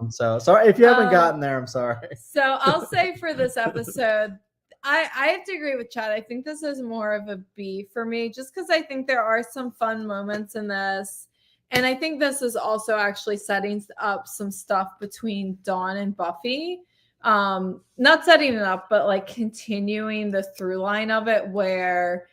So sorry if you haven't gotten there. I'm sorry. So I'll say for this episode, I have to agree with Chad. I think this is more of a B for me, just because I think there are some fun moments in this. And I think this is also actually setting up some stuff between Dawn and Buffy. Not setting it up, but like continuing the through line of it where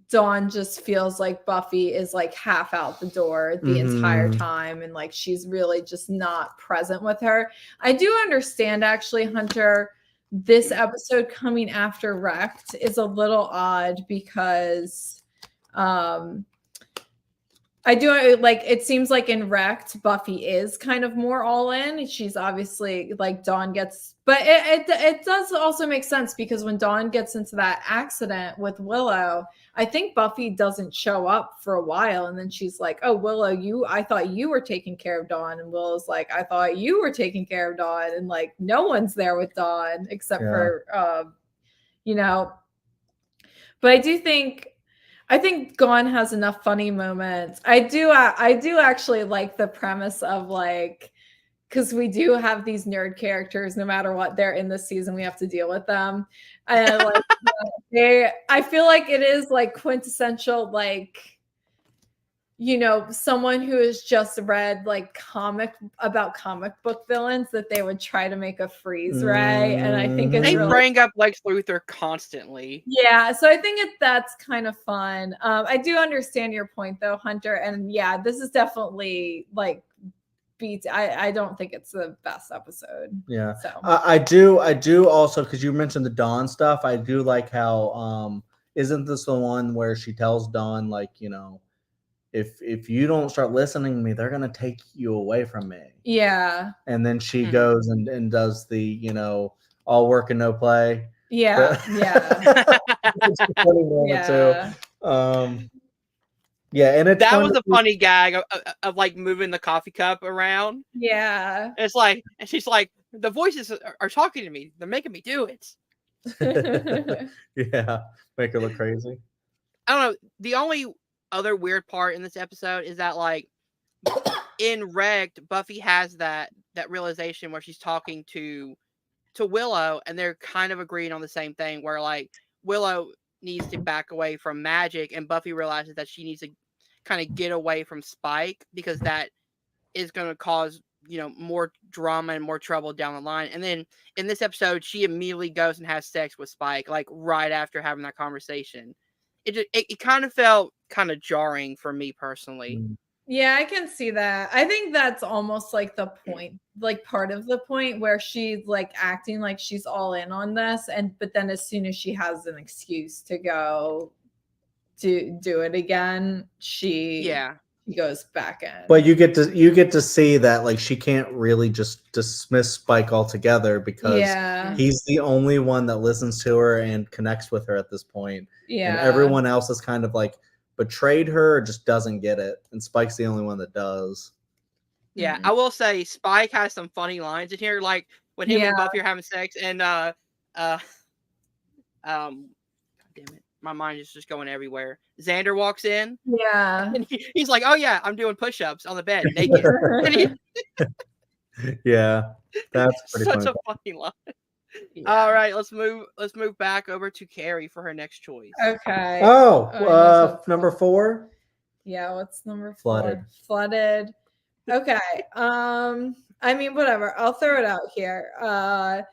Dawn just feels like Buffy is like half out the door the entire time. And like she's really just not present with her. I do understand actually, Hunter, this episode coming after Wrecked is a little odd because I do like it seems like in Wrecked, Buffy is kind of more all in. She's obviously like Dawn gets, but it does also make sense because when Dawn gets into that accident with Willow, I think Buffy doesn't show up for a while, and then she's like, "Oh, Willow, I thought you were taking care of Dawn," and Willow's like, "I thought you were taking care of Dawn," and like no one's there with Dawn except for But I think Gone has enough funny moments. I do actually like the premise of like, because we do have these nerd characters, no matter what they're in this season, we have to deal with them. And like, I feel like it is like quintessential, like, someone who has just read like comic book villains that they would try to make a freeze Ray, and I think it's they really bring up Lex Luthor constantly. Yeah, so I think that's kind of fun. I do understand your point though, Hunter, and yeah, this is definitely like beats. I don't think it's the best episode. Yeah, so I do also, because you mentioned the Dawn stuff. I do like how isn't this the one where she tells Dawn like, if you don't start listening to me, they're gonna take you away from me. Yeah. And then she goes and does the all work and no play. Yeah. It's a funny moment too. Yeah, and that was a funny gag of like moving the coffee cup around. Yeah. It's like, and she's like, the voices are talking to me. They're making me do it. Yeah, make her look crazy. I don't know. The only other weird part in this episode is that like in Wrecked, Buffy has that realization where she's talking to Willow, and they're kind of agreeing on the same thing, where like Willow needs to back away from magic, and Buffy realizes that she needs to kind of get away from Spike because that is going to cause more drama and more trouble down the line. And then in this episode, she immediately goes and has sex with Spike, like right after having that conversation. It kind of felt kind of jarring for me personally. Yeah, I can see that. I think that's almost like the point, like part of the point where she's like acting like she's all in on this, but then as soon as she has an excuse to go do it again, she goes back in. But you get to see that like she can't really just dismiss Spike altogether because he's the only one that listens to her and connects with her at this point. Yeah, and everyone else is kind of like betrayed her or just doesn't get it, and Spike's the only one that does. Yeah, I will say Spike has some funny lines in here, like when him and Buffy are having sex, and God damn it, my mind is just going everywhere. Xander walks in, and he's like, "Oh yeah, I'm doing push-ups on the bed naked." Yeah, that's pretty such a funny line. Yeah. All right, let's move back over to Kerri for her next choice. Okay. Number 4. Yeah, what's number 4? Flooded. Okay. I mean, whatever. I'll throw it out here. I'm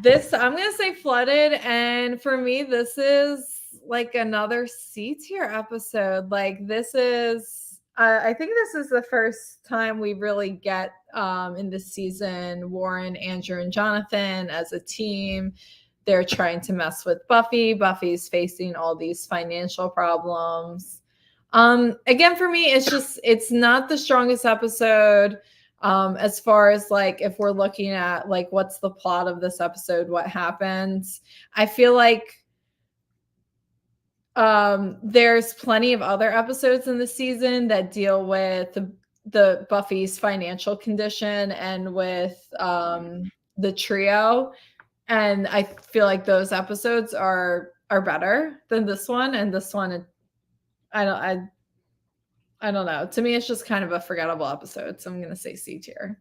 gonna say Flooded, and for me, this is like another C tier episode. Like this is. I think this is the first time we really get in this season Warren, Andrew, and Jonathan as a team. They're trying to mess with Buffy. Buffy's facing all these financial problems. Again, for me, it's not the strongest episode as far as like if we're looking at like what's the plot of this episode, what happens. I feel like there's plenty of other episodes in the season that deal with the Buffy's financial condition and with the trio, and I feel like those episodes are better than this one. And this one, I don't know. To me, it's just kind of a forgettable episode, so I'm gonna say C tier.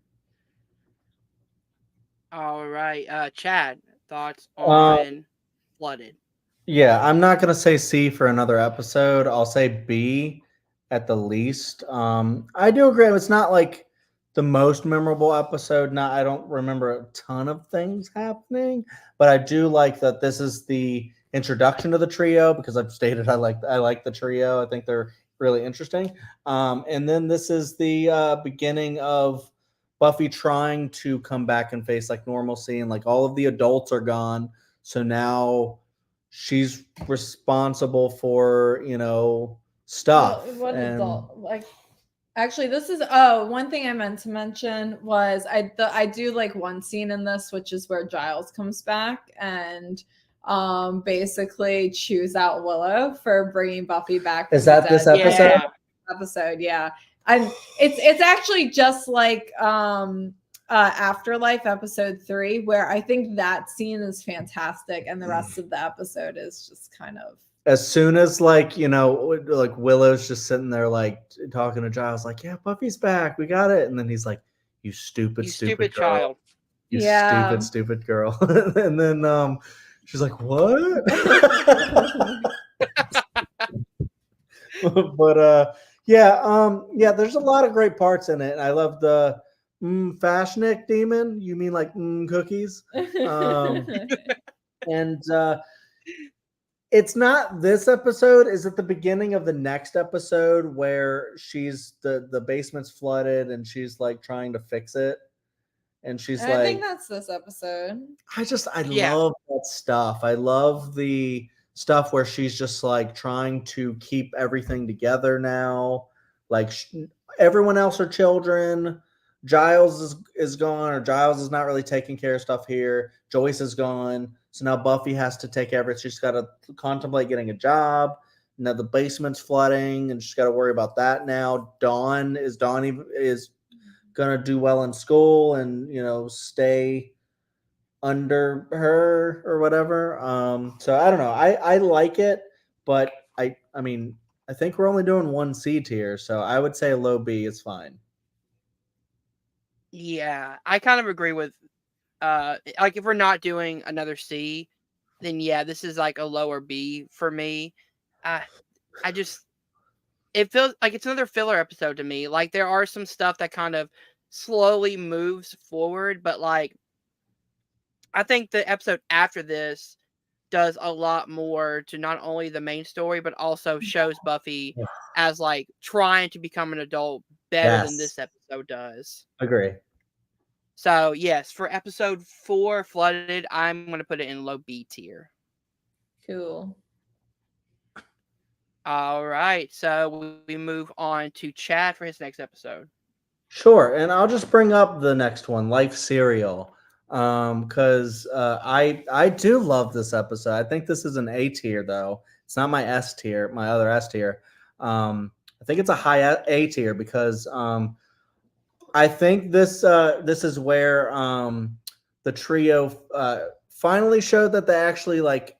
All right, Chad, thoughts Uh, on Flooded? Yeah, I'm not gonna say C for another episode. I'll say B at the least. I do agree. It's not like the most memorable episode. Not I don't remember a ton of things happening, but I do like that this is the introduction to the trio because I've stated I like the trio. I think they're really interesting. And then this is the beginning of Buffy trying to come back and face like normalcy, and like all of the adults are gone. So now she's responsible for stuff. What And adult? Like, actually, this is one thing I meant to mention was I do like one scene in this, which is where Giles comes back and basically chews out Willow for bringing Buffy back. Is from the that this dead. episode? Yeah, Episode, yeah. And it's actually just like Afterlife episode 3, where I think that scene is fantastic and the rest of the episode is just kind of As soon as like Willow's just sitting there like talking to Giles like, yeah, Buffy's back, we got it, and then he's like, you stupid you stupid stupid girl, child. you Yeah. stupid girl. And then she's like, what? But yeah, there's a lot of great parts in it. I love the Fashnik demon. You mean like cookies? And it's not this episode. Is it the beginning of the next episode where she's the basement's flooded and she's like trying to fix it? And she's I think that's this episode. I Yeah. love that stuff. I love the stuff where she's just like trying to keep everything together now. Like everyone else are children. Giles is gone, or Giles is not really taking care of stuff here. Joyce is gone. So now Buffy has to take care of it. She's got to contemplate getting a job. Now the basement's flooding, and she's got to worry about that now. Dawn is gonna do well in school and stay under her or whatever. So I don't know. I like it, but I mean I think we're only doing one C tier, so I would say a low B is fine. Yeah, I kind of agree with like if we're not doing another C, then yeah, this is like a lower B for me. I just it feels like it's another filler episode to me. Like there are some stuff that kind of slowly moves forward, but like I think the episode after this does a lot more to not only the main story but also shows Buffy Yeah. as like trying to become an adult better than Yes. this episode does. Agree. So yes, for episode 4, Flooded, I'm going to put it in low B tier. Cool. All right, so we move on to Chad for his next episode. Sure, and I'll just bring up the next one, Life Serial, because I do love this episode. I think this is an A tier though. It's not my S tier, my other S tier. I think it's a high A tier because I think this is where the trio finally showed that they actually like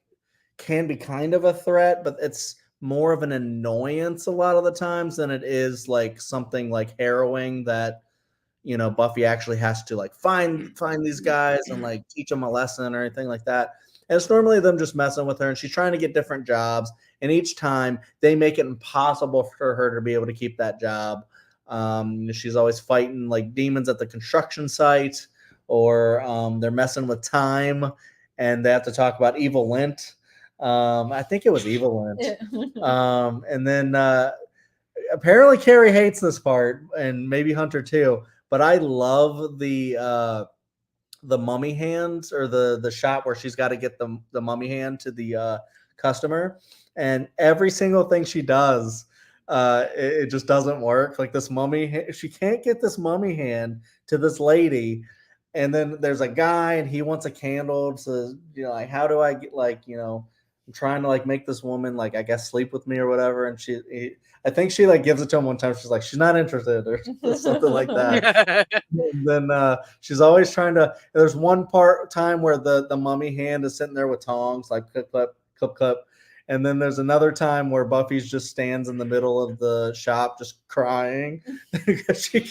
can be kind of a threat, but it's more of an annoyance a lot of the times than it is like something like harrowing that Buffy actually has to like find these guys and like teach them a lesson or anything like that. And it's normally them just messing with her, and she's trying to get different jobs, and each time they make it impossible for her to be able to keep that job. She's always fighting like demons at the construction site, or they're messing with time and they have to talk about evil lint. I think it was evil lint. And then apparently Kerri hates this part, and maybe Hunter too, but I love the mummy hands, or the shot where she's got to get the mummy hand to the customer, and every single thing she does it just doesn't work. Like this mummy, she can't get this mummy hand to this lady, and then there's a guy and he wants a candle. So like, how do I get I'm trying to like make this woman like I guess sleep with me or whatever, and I think she like gives it to him one time. She's like she's not interested or something like that. And then she's always trying to. There's one time where the mummy hand is sitting there with tongs, like clip, clip, clip, clip. And then there's another time where Buffy's just stands in the middle of the shop just crying because she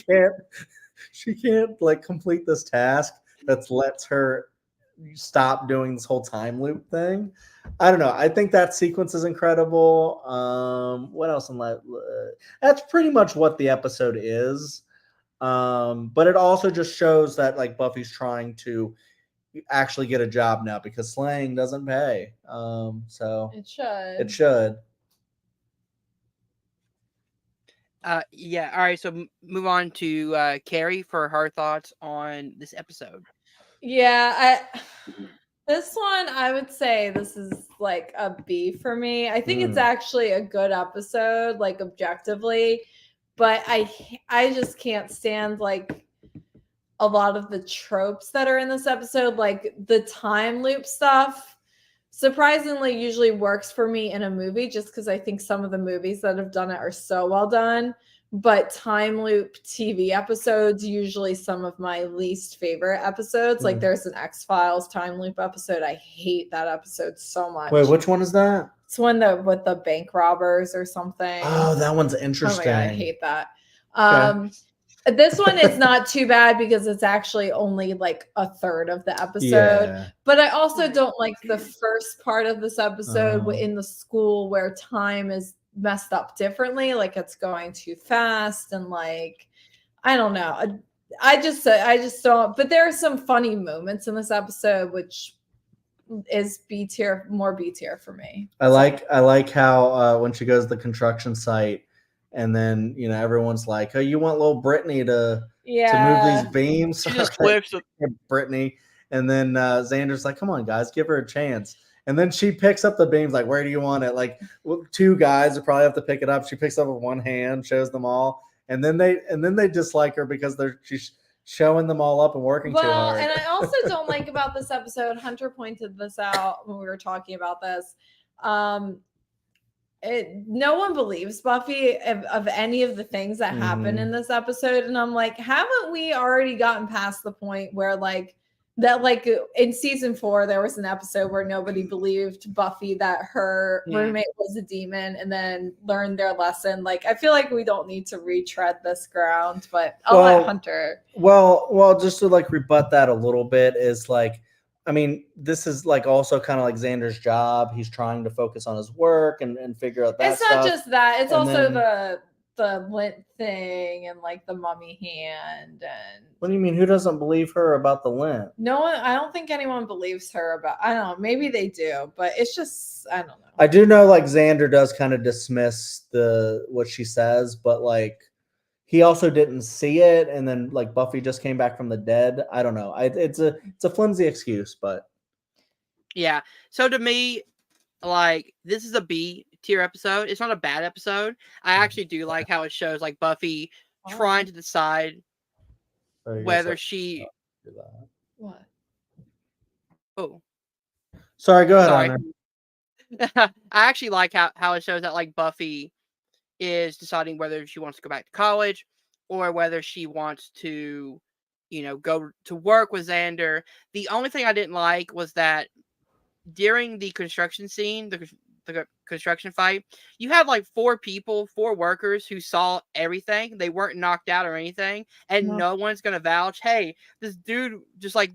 can't like complete this task that lets her stop doing this whole time loop thing. I don't know. I think that sequence is incredible. What else in that? That's pretty much what the episode is. But it also just shows that like Buffy's trying to actually get a job now because slaying doesn't pay. So it should. Yeah. All right. So move on to Kerri for her thoughts on this episode. Yeah, this one I would say this is like a B for me. I think it's actually a good episode, like objectively, but I just can't stand like a lot of the tropes that are in this episode, like the time loop stuff. Surprisingly, usually works for me in a movie just because I think some of the movies that have done it are so well done. But time loop TV episodes, usually some of my least favorite episodes. Like there's an X-Files time loop episode. I hate that episode so much. Wait, which one is that? It's one with the bank robbers or something. Oh, that one's interesting. Oh my God, I hate that. Okay. This one is not too bad because it's actually only like a third of the episode. Yeah. But I also don't like the first part of this episode in the school where time is messed up differently. Like it's going too fast and like, I don't know. I just don't. But there are some funny moments in this episode, which is B tier, more B tier for me. I like how when she goes to the construction site. And then everyone's like, "Oh, you want little Brittany to move these beams?" She just flips Brittany, and then Xander's like, "Come on, guys, give her a chance." And then she picks up the beams. Like, where do you want it? Like, two guys would probably have to pick it up. She picks up with one hand, shows them all, and then they dislike her because she's showing them all up and working too hard. And I also don't like about this episode. Hunter pointed this out when we were talking about this. No one believes Buffy of any of the things that happen in this episode. And I'm like, haven't we already gotten past the point where like in season 4, there was an episode where nobody believed Buffy that her roommate was a demon and then learned their lesson. Like, I feel like we don't need to retread this ground, but I'll let Hunter. Well, just to like rebut that a little bit is like, I mean, this is like also kind of like Xander's job. He's trying to focus on his work and figure out that stuff. It's not just that. It's also the lint thing and like the mummy hand. And what do you mean? Who doesn't believe her about the lint? No one. I don't think anyone believes her about. I don't know. Maybe they do, but it's just I don't know. I do know like Xander does kind of dismiss what she says, but like. He also didn't see it, and then like Buffy just came back from the dead. I don't know. It's a flimsy excuse, but yeah. So to me, like this is a B tier episode. It's not a bad episode. I actually do like how it shows like Buffy trying to decide whether she. What? Oh, sorry. Go ahead. I actually like how it shows that like Buffy is deciding whether she wants to go back to college or whether she wants to, go to work with Xander. The only thing I didn't like was that during the construction scene, the construction fight, you have like 4 workers who saw everything. They weren't knocked out or anything. And no one's going to vouch, hey, this dude just like,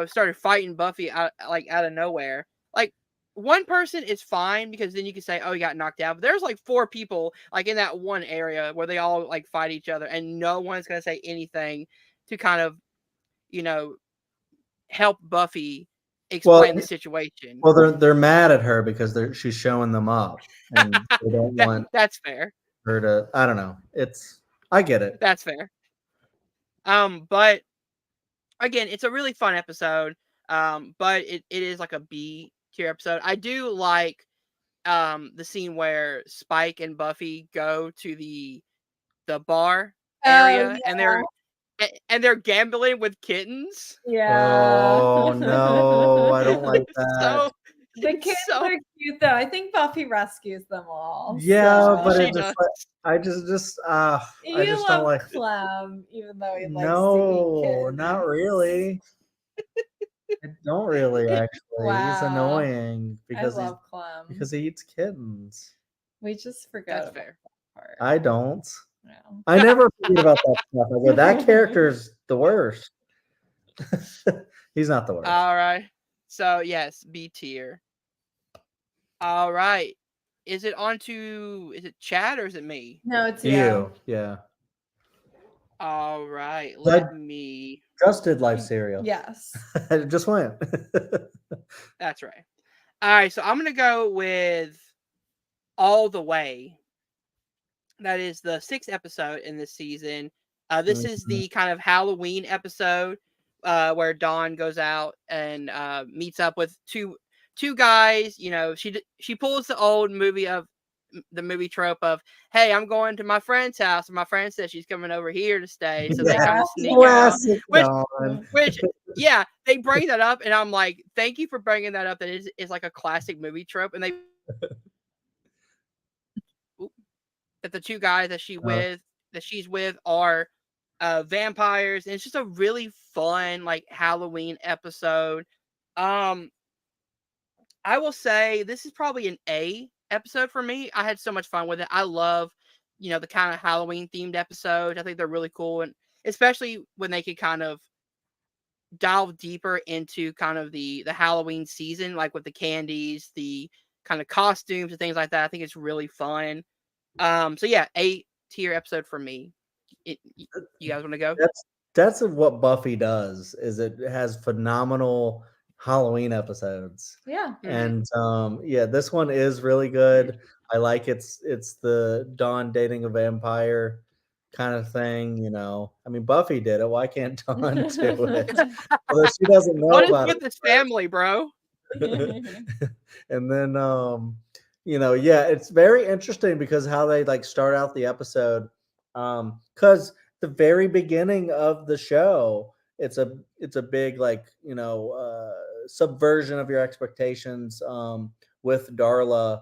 started fighting Buffy out of nowhere. Like, one person is fine because then you can say, oh, he got knocked out. But there's like 4 people like in that one area where they all like fight each other and no one's going to say anything to kind of, help Buffy explain the situation. Well, they're mad at her because she's showing them up and they don't want that's fair. Her to, I don't know. I get it. That's fair. But again, it's a really fun episode. But it is like a B tier episode. I do like the scene where Spike and Buffy go to the bar area and they're gambling with kittens. Yeah. Oh no, I don't like that. The kids So- are cute though. I think Buffy rescues them all. Yeah, so. but She it just does. like, I You just love don't like. Clem, even though he likes to No, eat kids. not really. I don't really actually. He's Wow. annoying I because love Clem. he eats kittens. We just forgot That's about fair. that part. I don't. No. I never forget about that stuff. I go, that character's the worst. He's not the worst. All right. So yes, B tier. All right. Is it Chad or is it me? No, it's You, yeah. All right. That- Let me. Just did life cereal. Yes. It just went. That's right. All right. So I'm gonna go with All the Way. That is the 6th episode in this season. This is the kind of Halloween episode where Dawn goes out and meets up with two guys. You know, she pulls the old movie trope of, hey, I'm going to my friend's house, and my friend says she's coming over here to stay, so they kind of sneak out. Classic Which, Dawn. yeah, they bring that up, and I'm like, thank you for bringing that up. That is like a classic movie trope, and they that the two guys that she's with are vampires, and it's just a really fun like Halloween episode. I will say this is probably an A episode for me. I had so much fun with it. I love, the kind of Halloween themed episodes. I think they're really cool, and especially when they could kind of delve deeper into kind of the Halloween season, like with the candies, the kind of costumes and things like that. I think it's really fun. So yeah, A tier episode for me. You guys want to go? That's what Buffy does. Is it has phenomenal Halloween episodes. Yeah. And yeah, this one is really good. I like it's the Dawn dating a vampire kind of thing. I mean, Buffy did it. Why can't Dawn do it? Although she doesn't know What is about with this family, bro? And then yeah, it's very interesting because how they like start out the episode. Because the very beginning of the show, it's a big like subversion of your expectations with Darla,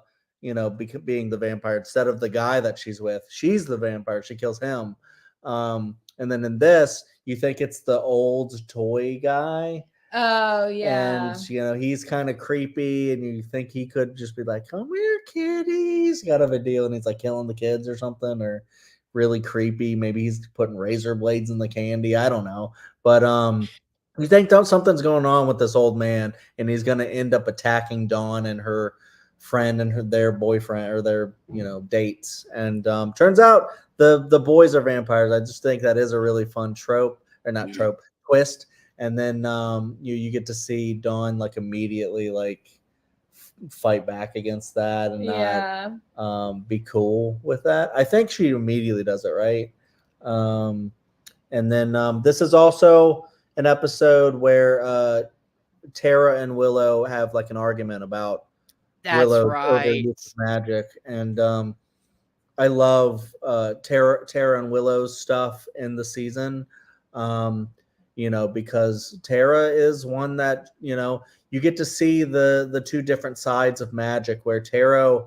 being the vampire instead of the guy that she's with. She's the vampire. She kills him. And then in this, you think it's the old toy guy. Oh yeah. And he's kind of creepy, and you think he could just be like, "Come here, kitties," got of a deal, and he's like killing the kids or something, or really creepy. Maybe he's putting razor blades in the candy. I don't know, but you think something's going on with this old man, and he's going to end up attacking Dawn and her friend and their boyfriend or their dates. And turns out the boys are vampires. I just think that is a really fun trope, or not trope, twist. And then you get to see Dawn like immediately like fight back against that and not be cool with that. I think she immediately does it, right? And then this is also an episode where Tara and Willow have like an argument about Willow's overuse of magic. And I love Tara and Willow's stuff in the season. Because Tara is one that, you get to see the two different sides of magic where Tara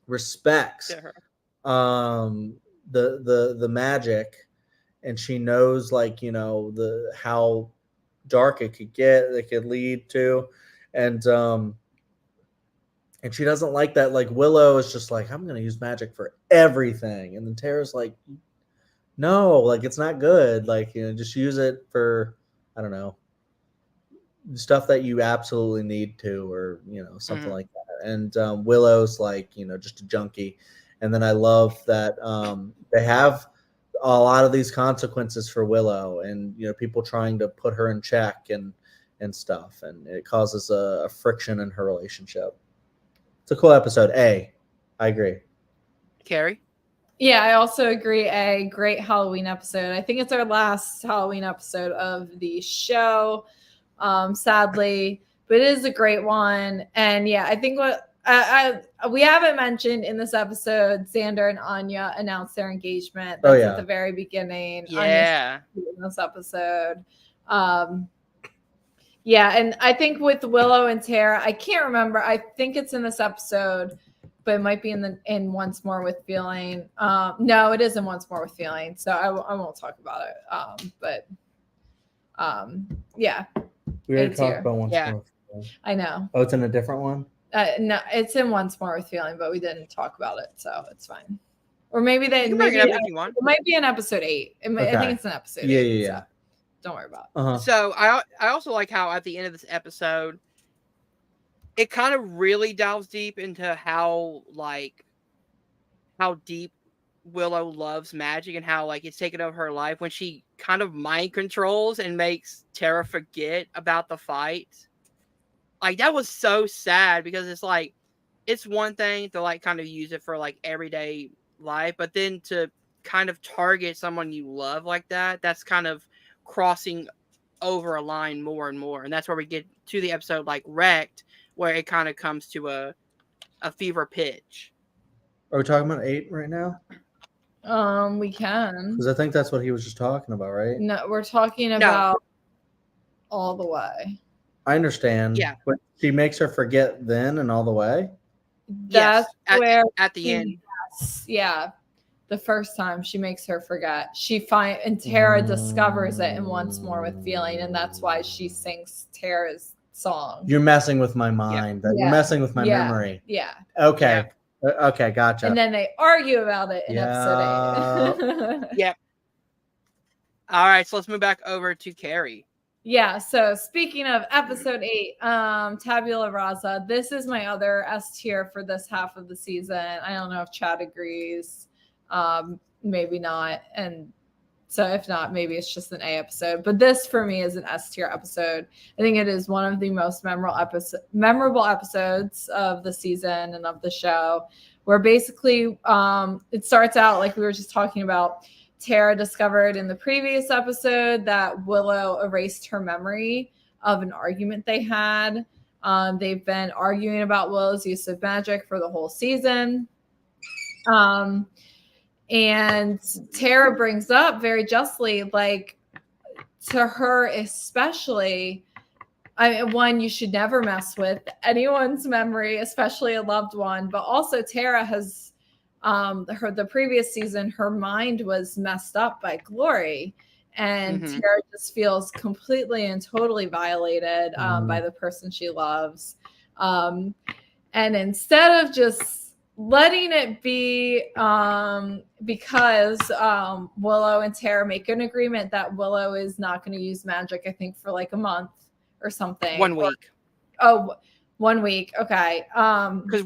respects the magic, and she knows like, the how dark it could lead to. And she doesn't like that. Like Willow is just like, I'm going to use magic for everything. And then Tara's like, no, like it's not good. Like, just use it for, I don't know, stuff that you absolutely need to, or, something like that. And Willow's like, just a junkie. And then I love that they have a lot of these consequences for Willow, and, people trying to put her in check and stuff. And it causes a friction in her relationship. It's a cool episode. I agree. Kerri? Yeah, I also agree. A great Halloween episode. I think it's our last Halloween episode of the show, sadly, but it is a great one. And yeah, I think what we haven't mentioned in this episode, Xander and Anya announced their engagement. That's at the very beginning. Yeah. In this episode. Yeah, and I think with Willow and Tara, I can't remember. I think it's in this episode, but it might be in Once More with Feeling. No, it is in Once More with Feeling, so I won't talk about it. But yeah, We already It's talked here. about Once Yeah. More. with Feeling. I know. Oh, it's in a different one? No, it's in Once More with Feeling, but we didn't talk about it, so it's fine. Or maybe You can bring it up if you want. it might be in episode 8. I Okay. think it's in episode 8. Yeah. So don't worry about it. Uh-huh. So I also like how at the end of this episode, it kind of really dives deep into how deep Willow loves magic and how like it's taken over her life when she kind of mind controls and makes Tara forget about the fight. Like that was so sad because it's like it's one thing to like kind of use it for like everyday life, but then to kind of target someone you love like that, that's kind of crossing over a line more and more. And that's where we get to the episode like Wrecked, where it kind of comes to a fever pitch. Are we talking about 8 right now? We can. Because I think that's what he was just talking about, right? No, we're talking about All the Way. I understand. Yeah. But she makes her forget then and all the way? That's where at the end. Yeah. The first time she makes her forget. And Tara discovers it in Once More with Feeling, and that's why she sings Tara's song. You're messing with my mind. Yeah. You're messing with my memory. Yeah. Okay. Okay, gotcha. And then they argue about it in episode 8. Yep. All right, so let's move back over to Kerri. Yeah, so speaking of episode 8, Tabula Rasa, this is my other S tier for this half of the season. I don't know if Chad agrees. Maybe not. And so if not, maybe it's just an A episode. But this for me is an S tier episode. I think it is one of the most memorable episodes of the season and of the show, where basically it starts out like we were just talking about. Tara discovered in the previous episode that Willow erased her memory of an argument they had. They've been arguing about Willow's use of magic for the whole season. And Tara brings up very justly, like, to her especially, one, you should never mess with anyone's memory, especially a loved one. But also Tara has, the previous season, her mind was messed up by Glory. And Tara just feels completely and totally violated by the person she loves. And instead of just letting it be, because Willow and Tara make an agreement that Willow is not going to use magic, I think, for like a month or something. 1 week. 1 week. Okay. Because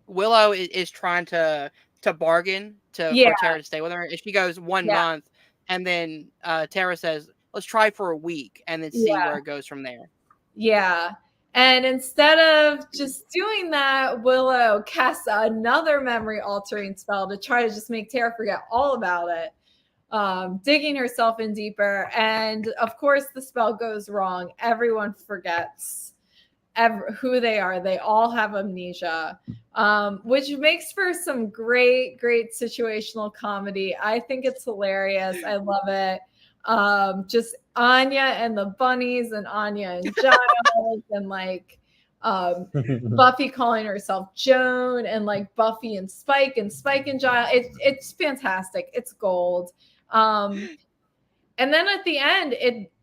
Willow is trying to bargain for Tara to stay with her. And she goes 1 month, and then Tara says, let's try for a week and then see where it goes from there. Yeah. And instead of just doing that, Willow casts another memory altering spell to try to just make Tara forget all about it, digging herself in deeper. And of course, the spell goes wrong. Everyone forgets who they are. They all have amnesia, which makes for some great situational comedy. I think it's hilarious. I love it. Just Anya and the bunnies and Anya and Giles and like Buffy calling herself Joan and like Buffy and Spike and Giles. It's fantastic. It's gold. And then at the end,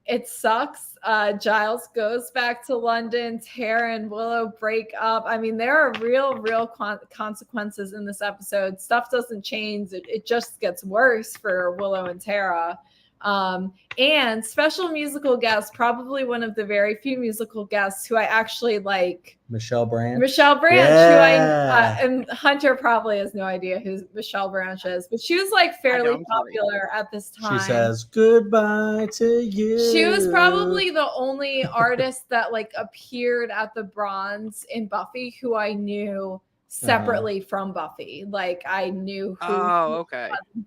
it sucks. Giles goes back to London. Tara and Willow break up. I mean, there are real consequences in this episode. Stuff doesn't change. It just gets worse for Willow and Tara. And special musical guest, probably one of the very few musical guests who I actually like. Michelle Branch, yeah. And Hunter probably has no idea who Michelle Branch is, but she was like fairly popular at this time. She says goodbye to you. She was probably the only artist that like appeared at the Bronze in Buffy who I knew separately from Buffy. Like I knew who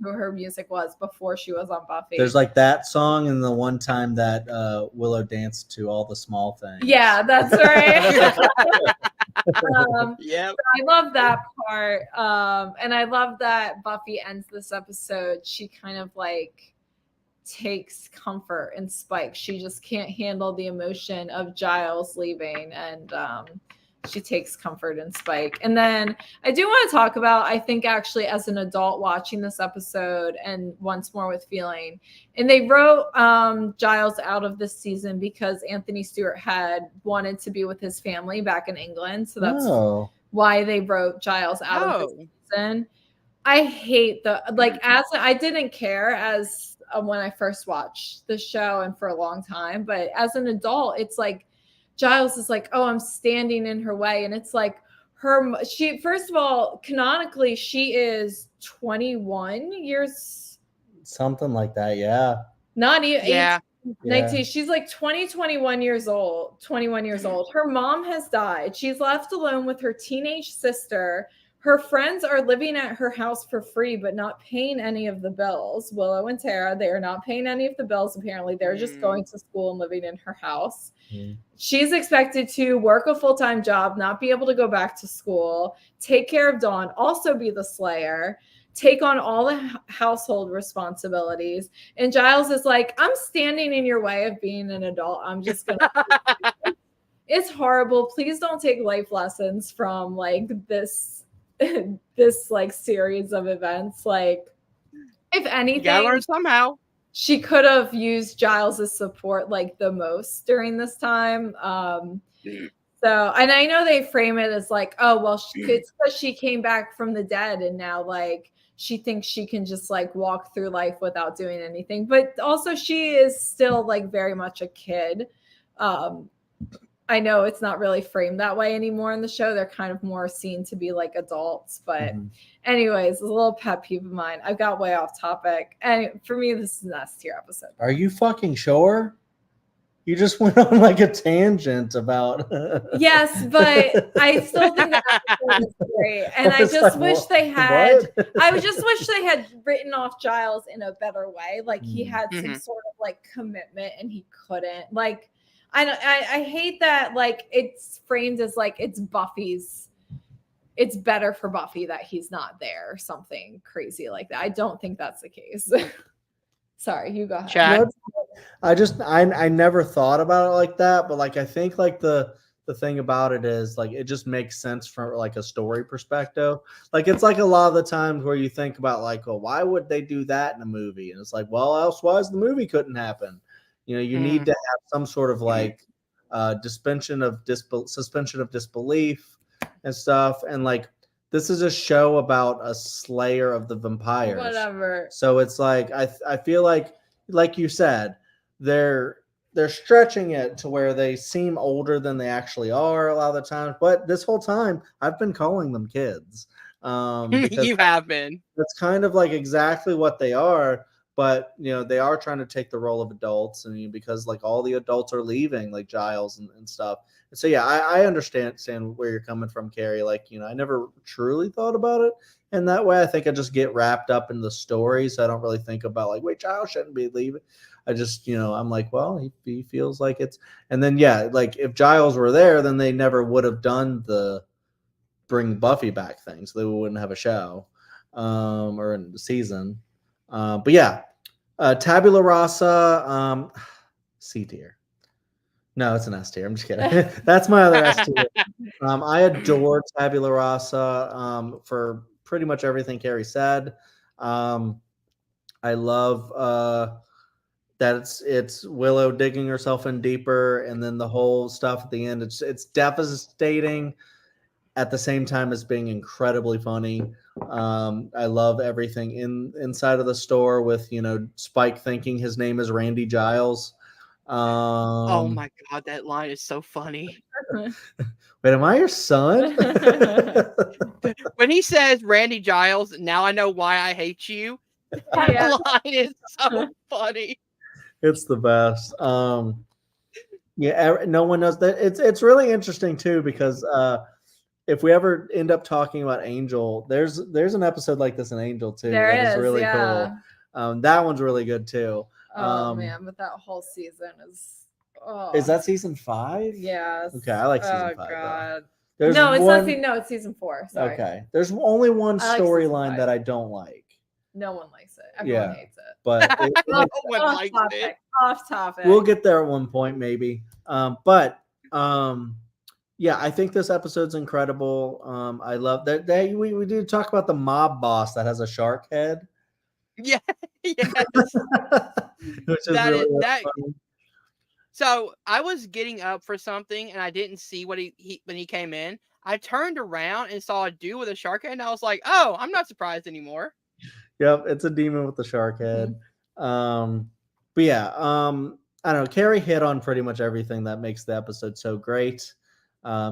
her music was before she was on Buffy. There's like that song and the one time that Willow danced to All the Small Things. Yeah, that's right. Yeah, I love that part. And I love that Buffy ends this episode. She kind of like takes comfort in Spike. She just can't handle the emotion of Giles leaving, and she takes comfort in Spike. And then I do want to talk about, I think actually as an adult watching this episode and once more with feeling, and they wrote Giles out of this season because Anthony Stewart had wanted to be with his family back in England. So that's why they wrote Giles out of this season. I hate I didn't care as when I first watched the show and for a long time, but as an adult, it's like Giles is like, oh, I'm standing in her way. And it's like she, first of all, canonically, she is 21 years. Something like that. Yeah. Not even. Yeah. 19. She's like 21 years old. Her mom has died. She's left alone with her teenage sister. Her friends are living at her house for free, but not paying any of the bills. Willow and Tara, they are not paying any of the bills, apparently. They're just going to school and living in her house. She's expected to work a full-time job, not be able to go back to school, take care of Dawn, also be the Slayer, take on all the household responsibilities. And Giles is like, I'm standing in your way of being an adult. I'm just going to... It's horrible. Please don't take life lessons from like this like series of events. Like, if anything, you gotta learn somehow. She could have used Giles's support like the most during this time. So, and I know they frame it as like, oh well, it's because she came back from the dead and now like she thinks she can just like walk through life without doing anything. But also she is still like very much a kid. I know it's not really framed that way anymore in the show. They're kind of more seen to be like adults. But anyways, a little pet peeve of mine. I got way off topic. And for me, this is an S tier episode. Are you fucking sure? You just went on like a tangent about... Yes, but I still think that episode is great. And I just wish they had... I just wish they had written off Giles in a better way. Like he had some sort of like commitment and he couldn't. Like... I hate that like it's framed as like it's better for Buffy that he's not there or something crazy like that. I don't think that's the case. Sorry, you go ahead. Chad. I never thought about it like that, but like I think like the thing about it is like it just makes sense from like a story perspective. Like it's like a lot of the times where you think about like, well, why would they do that in a movie? And it's like, well, elsewise the movie couldn't happen. You know, you need to have some sort of like suspension of disbelief and stuff. And like, this is a show about a slayer of the vampires. Whatever. So it's like, I feel like you said, they're stretching it to where they seem older than they actually are a lot of the time. But this whole time, I've been calling them kids. You have been. That's kind of like exactly what they are. But, you know, they are trying to take the role of adults and because like all the adults are leaving like Giles and stuff. And so, yeah, I understand where you're coming from, Kerri. Like, you know, I never truly thought about it in that way. I think I just get wrapped up in the story. So I don't really think about like, wait, Giles shouldn't be leaving. I just, you know, I'm like, well, he feels like it's. And then, yeah, like if Giles were there, then they never would have done the bring Buffy back thing. So they wouldn't have a show or a season. But yeah, Tabula Rasa, C tier. No, it's an S tier. I'm just kidding. That's my other S tier. I adore Tabula Rasa for pretty much everything Kerri said. I love that it's Willow digging herself in deeper, and then the whole stuff at the end. It's devastating at the same time as being incredibly funny. I love everything inside of the store with, you know, Spike thinking his name is Randy Giles. Oh my God, that line is so funny. Wait, am I your son? When he says Randy Giles, now I know why I hate you. That line is so funny. It's the best. Yeah, no one knows that. It's really interesting too because if we ever end up talking about Angel, there's an episode like this in Angel too. That is really cool. That one's really good too. Oh man, but that whole season is. Oh. Is that season 5? Yes. Okay, I like season 5. Oh God. There's no, it's not. No, it's season 4. Sorry. Okay. There's only one storyline that I don't like. No one likes it. Everyone hates it. But No one likes it. Off topic. We'll get there at one point, maybe. Yeah, I think this episode's incredible. I love that we did talk about the mob boss that has a shark head. Yeah, yes. Which is really funny. So I was getting up for something and I didn't see what he when he came in. I turned around and saw a dude with a shark head, and I was like, "Oh, I'm not surprised anymore." Yep, it's a demon with the shark head. But yeah, I don't know. Kerri hit on pretty much everything that makes the episode so great.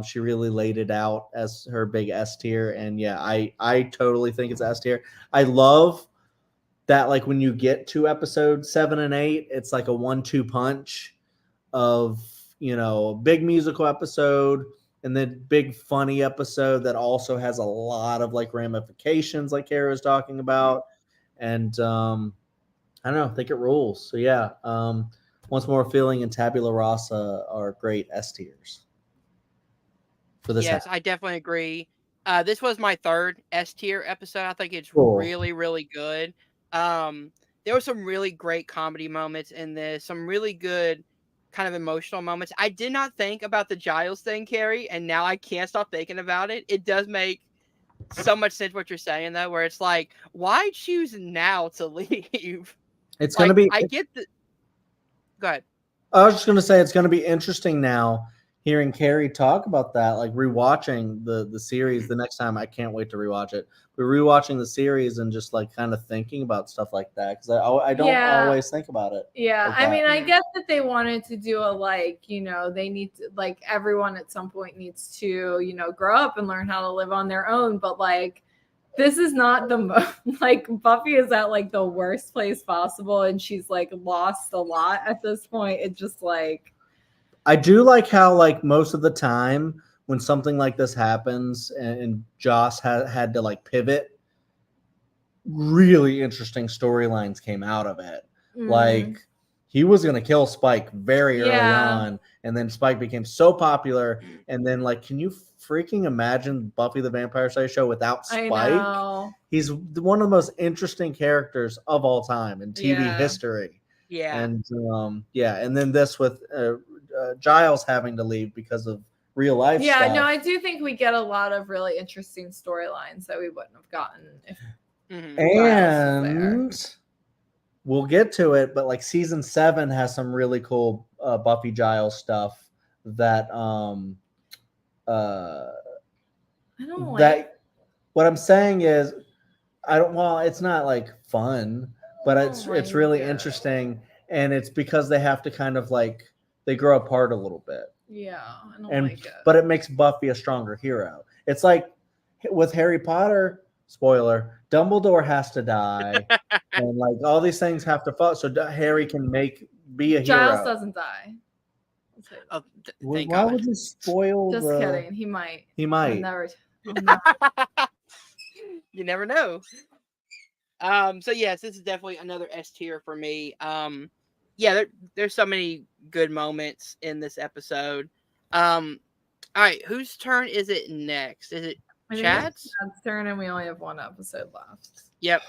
She really laid it out as her big S tier, and yeah, I totally think it's S tier. I love that, like, when you get to episode 7 and 8, it's like a 1-2 punch of, you know, big musical episode and then big funny episode that also has a lot of like ramifications, like Kerri was talking about. And I don't know, I think it rules. So yeah, Once More Feeling and Tabula Rasa are great S tiers for this. Yes, I definitely agree. This was my third S tier episode. I think it's Cool. really, really good. There were some really great comedy moments in this, some really good kind of emotional moments. I did not think about the Giles thing, Kerri, and now I can't stop thinking about it. It does make so much sense what you're saying, though, where it's like, why choose now to leave? It's going to be. I get the. Go ahead. I was just going to say it's going to be interesting now hearing Kerri talk about that, like rewatching the series the next time. I can't wait to rewatch it. We're rewatching the series and just like kind of thinking about stuff like that, because I don't always think about it. Yeah, like I mean, I get that they wanted to do a, like, you know, they need to, like, everyone at some point needs to, you know, grow up and learn how to live on their own. But like, this is not the like, Buffy is at like the worst place possible, and she's like lost a lot at this point. It just like, I do like how, like, most of the time when something like this happens and Joss had to like pivot, really interesting storylines came out of it. Like, he was going to kill Spike very early on, and then Spike became so popular. And then, like, can you freaking imagine Buffy the Vampire Slayer show without Spike? I know. He's one of the most interesting characters of all time in TV history. Yeah. And and then this with Giles having to leave because of real life stuff. No, I do think we get a lot of really interesting storylines that we wouldn't have gotten if and we'll get to it, but like season 7 has some really cool Buffy Giles stuff that I don't that like. what I'm saying is it's not like fun, but it's really interesting, and it's because they have to kind of like they grow apart a little bit. Yeah, I don't like it. But it makes Buffy a stronger hero. It's like with Harry Potter, spoiler, Dumbledore has to die, and like all these things have to fall so Harry can be a hero. Giles doesn't die. Why would you spoil? Just kidding. He might. He might. You never know. So yes, this is definitely another S tier for me. There's so many good moments in this episode. All right, whose turn is it next? Is it Chad's? Chad's turn, and we only have one episode left. Yep.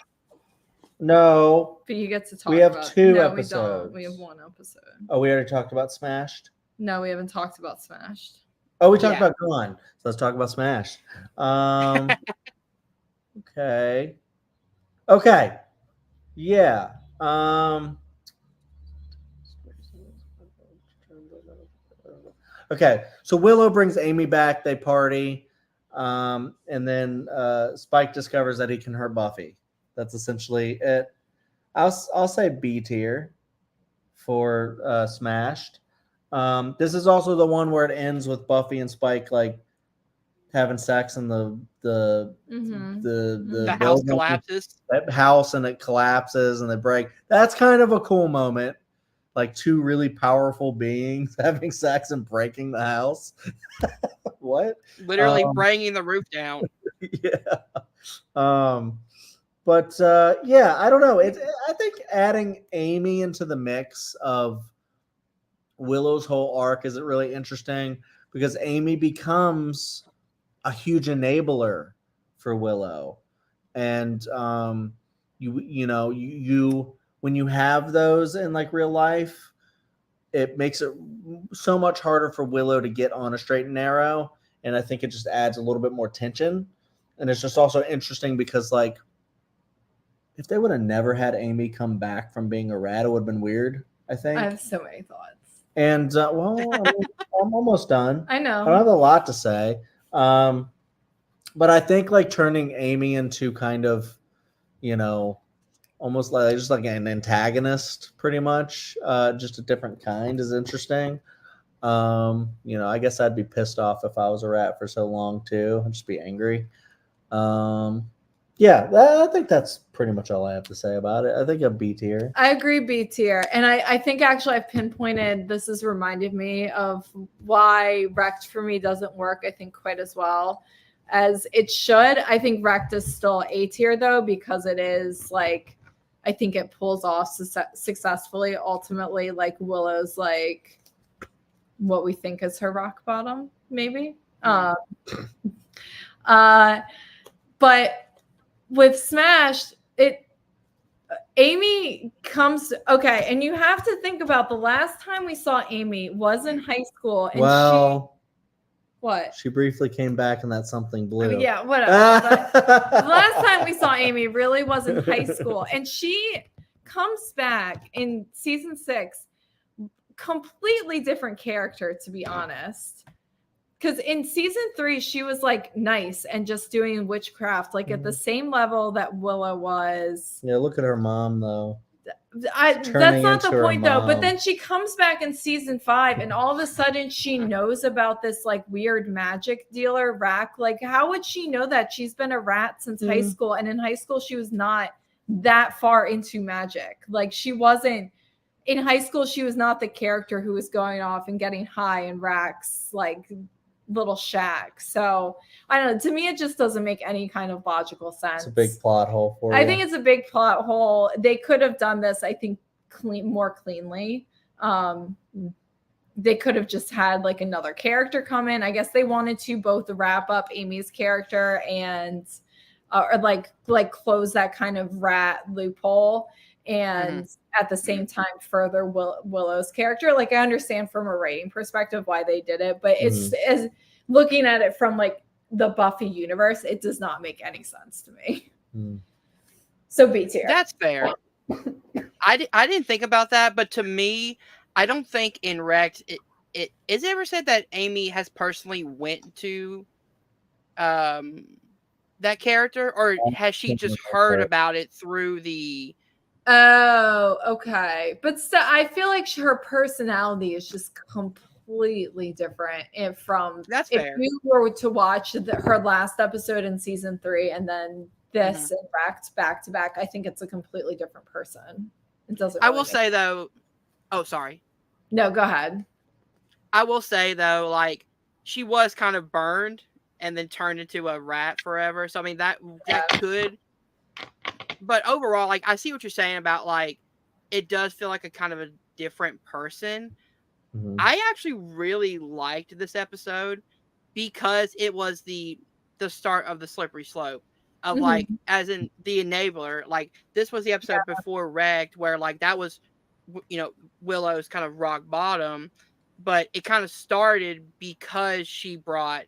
No. But you get to talk. We have about, 2 no, episodes. We have one episode. Oh, we already talked about Smashed? No, we haven't talked about Smashed. Oh, we talked about Gone. So let's talk about Smashed. Okay. Yeah. Okay. So Willow brings Amy back. They party. And then Spike discovers that he can hurt Buffy. That's essentially it. I'll say B tier for Smashed. This is also the one where it ends with Buffy and Spike like having sex in the house collapses. That house, and it collapses and they break. That's kind of a cool moment. Like 2 really powerful beings having sex and breaking the house. What? Literally bringing the roof down. Yeah. But I don't know. I think adding Amy into the mix of Willow's whole arc is really interesting because Amy becomes a huge enabler for Willow. And you when you have those in like real life, it makes it so much harder for Willow to get on a straight and narrow, and I think it just adds a little bit more tension. And it's just also interesting because like if they would have never had Amy come back from being a rat, it would have been weird, I think. I have so many thoughts. And I'm almost done. I know. I don't have a lot to say. But I think like turning Amy into kind of, almost like just like an antagonist, pretty much, just a different kind, is interesting. I guess I'd be pissed off if I was a rat for so long too. I'd just be angry. I think that's pretty much all I have to say about it. I think a B tier. I agree, B tier. And I think actually I've pinpointed, this has reminded me of why Wrecked for me doesn't work, I think, quite as well as it should. I think Wrecked is still A tier though, because it is like, I think it pulls off successfully. Ultimately, like Willow's like what we think is her rock bottom, maybe. But with Smash, Amy comes okay, and you have to think about the last time we saw Amy was in high school, and she briefly came back in that Something Blue. I mean, yeah, whatever. But the last time we saw Amy really was in high school, and she comes back in season 6, completely different character, to be honest. Because in season 3, she was like nice and just doing witchcraft, like at the same level that Willow was. Yeah, look at her mom though. That's not the point though. But then she comes back in season 5, and all of a sudden she knows about this like weird magic dealer Rack. Like, how would she know that? She's been a rat since high school, and in high school she was not that far into magic. Like, she wasn't. In high school, she was not the character who was going off and getting high in Rack's like little shack. So I don't know. To me, it just doesn't make any kind of logical sense. It's a big plot hole for you. I think it's a big plot hole. They could have done this, I think, more cleanly. They could have just had like another character come in. I guess they wanted to both wrap up Amy's character and or like close that kind of rat loophole, and at the same time further Willow's character. Like, I understand from a writing perspective why they did it, but it's as looking at it from like the Buffy universe, it does not make any sense to me. So B tier. That's fair. I didn't think about that, but to me, I don't think in Wrecked it is it ever said that Amy has personally went to that character, or has she just heard about it through the Oh, okay. But still, I feel like her personality is just completely different from That's fair. If you were to watch her last episode in season 3 and then this and Wrecked back to back, I think it's a completely different person. It doesn't. I will say though. Oh, sorry. No, go ahead. I will say though, like, she was kind of burned and then turned into a rat forever. So I mean that could. But overall, like, I see what you're saying about, like, it does feel like a kind of a different person. I actually really liked this episode because it was the start of the slippery slope of, like, as in the enabler. Like, this was the episode before Wrecked where, like, that was, Willow's kind of rock bottom. But it kind of started because she brought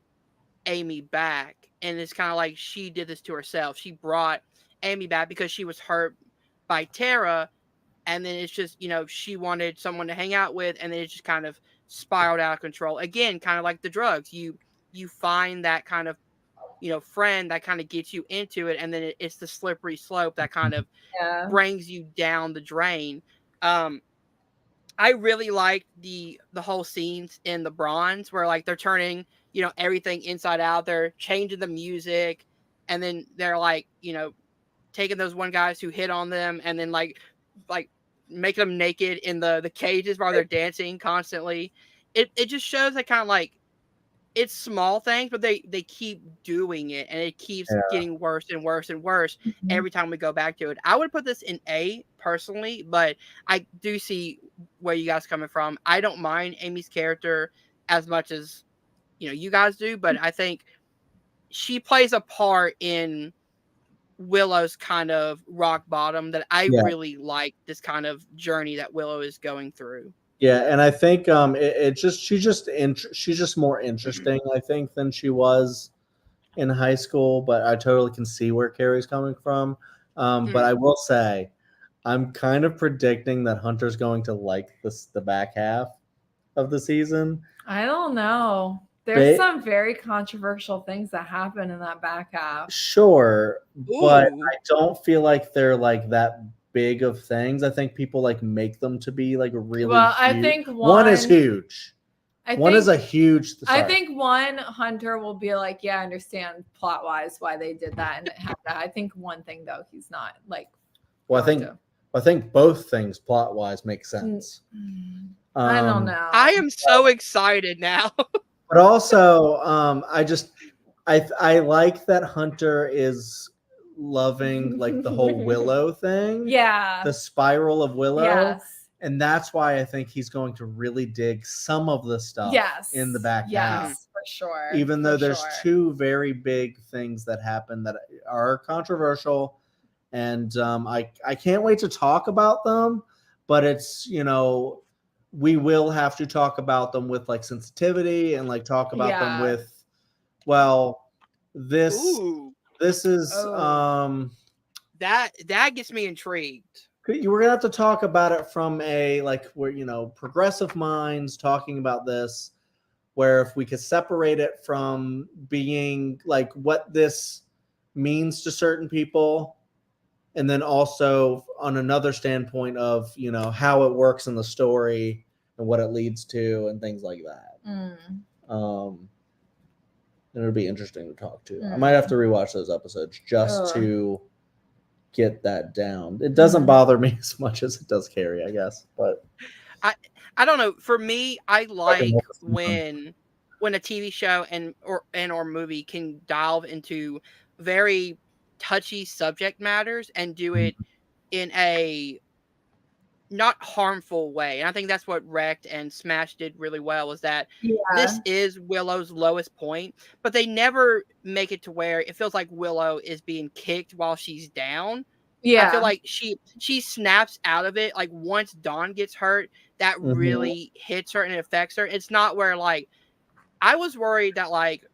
Amy back. And it's kind of like she did this to herself. She brought Amy back because she was hurt by Tara, and then it's just, she wanted someone to hang out with, and then it just kind of spiraled out of control again, kind of like the drugs. You find that kind of friend that kind of gets you into it, and then it's the slippery slope that kind of brings you down the drain. I really liked the whole scenes in the Bronze where, like, they're turning everything inside out. They're changing the music, and then they're like taking those one guys who hit on them and then like making them naked in the cages while they're dancing constantly. It just shows that kind of like it's small things, but they keep doing it, and it keeps getting worse and worse and worse every time we go back to it. I would put this in A personally, but I do see where you guys are coming from. I don't mind Amy's character as much as you guys do, but I think she plays a part in Willow's kind of rock bottom, that I Yeah. really like this kind of journey that Willow is going through. Yeah, and I think she's just more interesting, I think, than she was in high school. But I totally can see where Carrie's coming from. But I will say, I'm kind of predicting that Hunter's going to like the back half of the season. I don't know. There's some very controversial things that happen in that back half. Sure, but Ooh. I don't feel like they're like that big of things. I think people like make them to be like really Well, huge. I think one is huge. One is a huge. I think one, Hunter will be like, yeah, I understand plot wise why they did that and have that. I think one thing though, he's not like. Well, I think both things plot wise make sense. I don't know. I am so excited now. But also, I like that Hunter is loving like the whole Willow thing. Yeah. The spiral of Willow. Yes. And that's why I think he's going to really dig some of the stuff in the back half. Yes, for sure. Even though there's two very big things that happen that are controversial. And I can't wait to talk about them. But it's, we will have to talk about them with like sensitivity and like talk about them with, this is that gets me intrigued. We're gonna have to talk about it from a progressive minds talking about this, where if we could separate it from being like what this means to certain people, and then also on another standpoint of how it works in the story and what it leads to and things like that. And it'll be interesting to talk to. I might have to rewatch those episodes just to get that down. It doesn't bother me as much as it does Kerri, I guess. But I don't know. For me, I like when a TV show or movie can delve into very touchy subject matters and do it in a not harmful way. And I think that's what Wrecked and Smash did really well, is that this is Willow's lowest point, but they never make it to where it feels like Willow is being kicked while she's down. I feel like she snaps out of it. Like once Dawn gets hurt, that really hits her and it affects her. It's not where like I was worried that like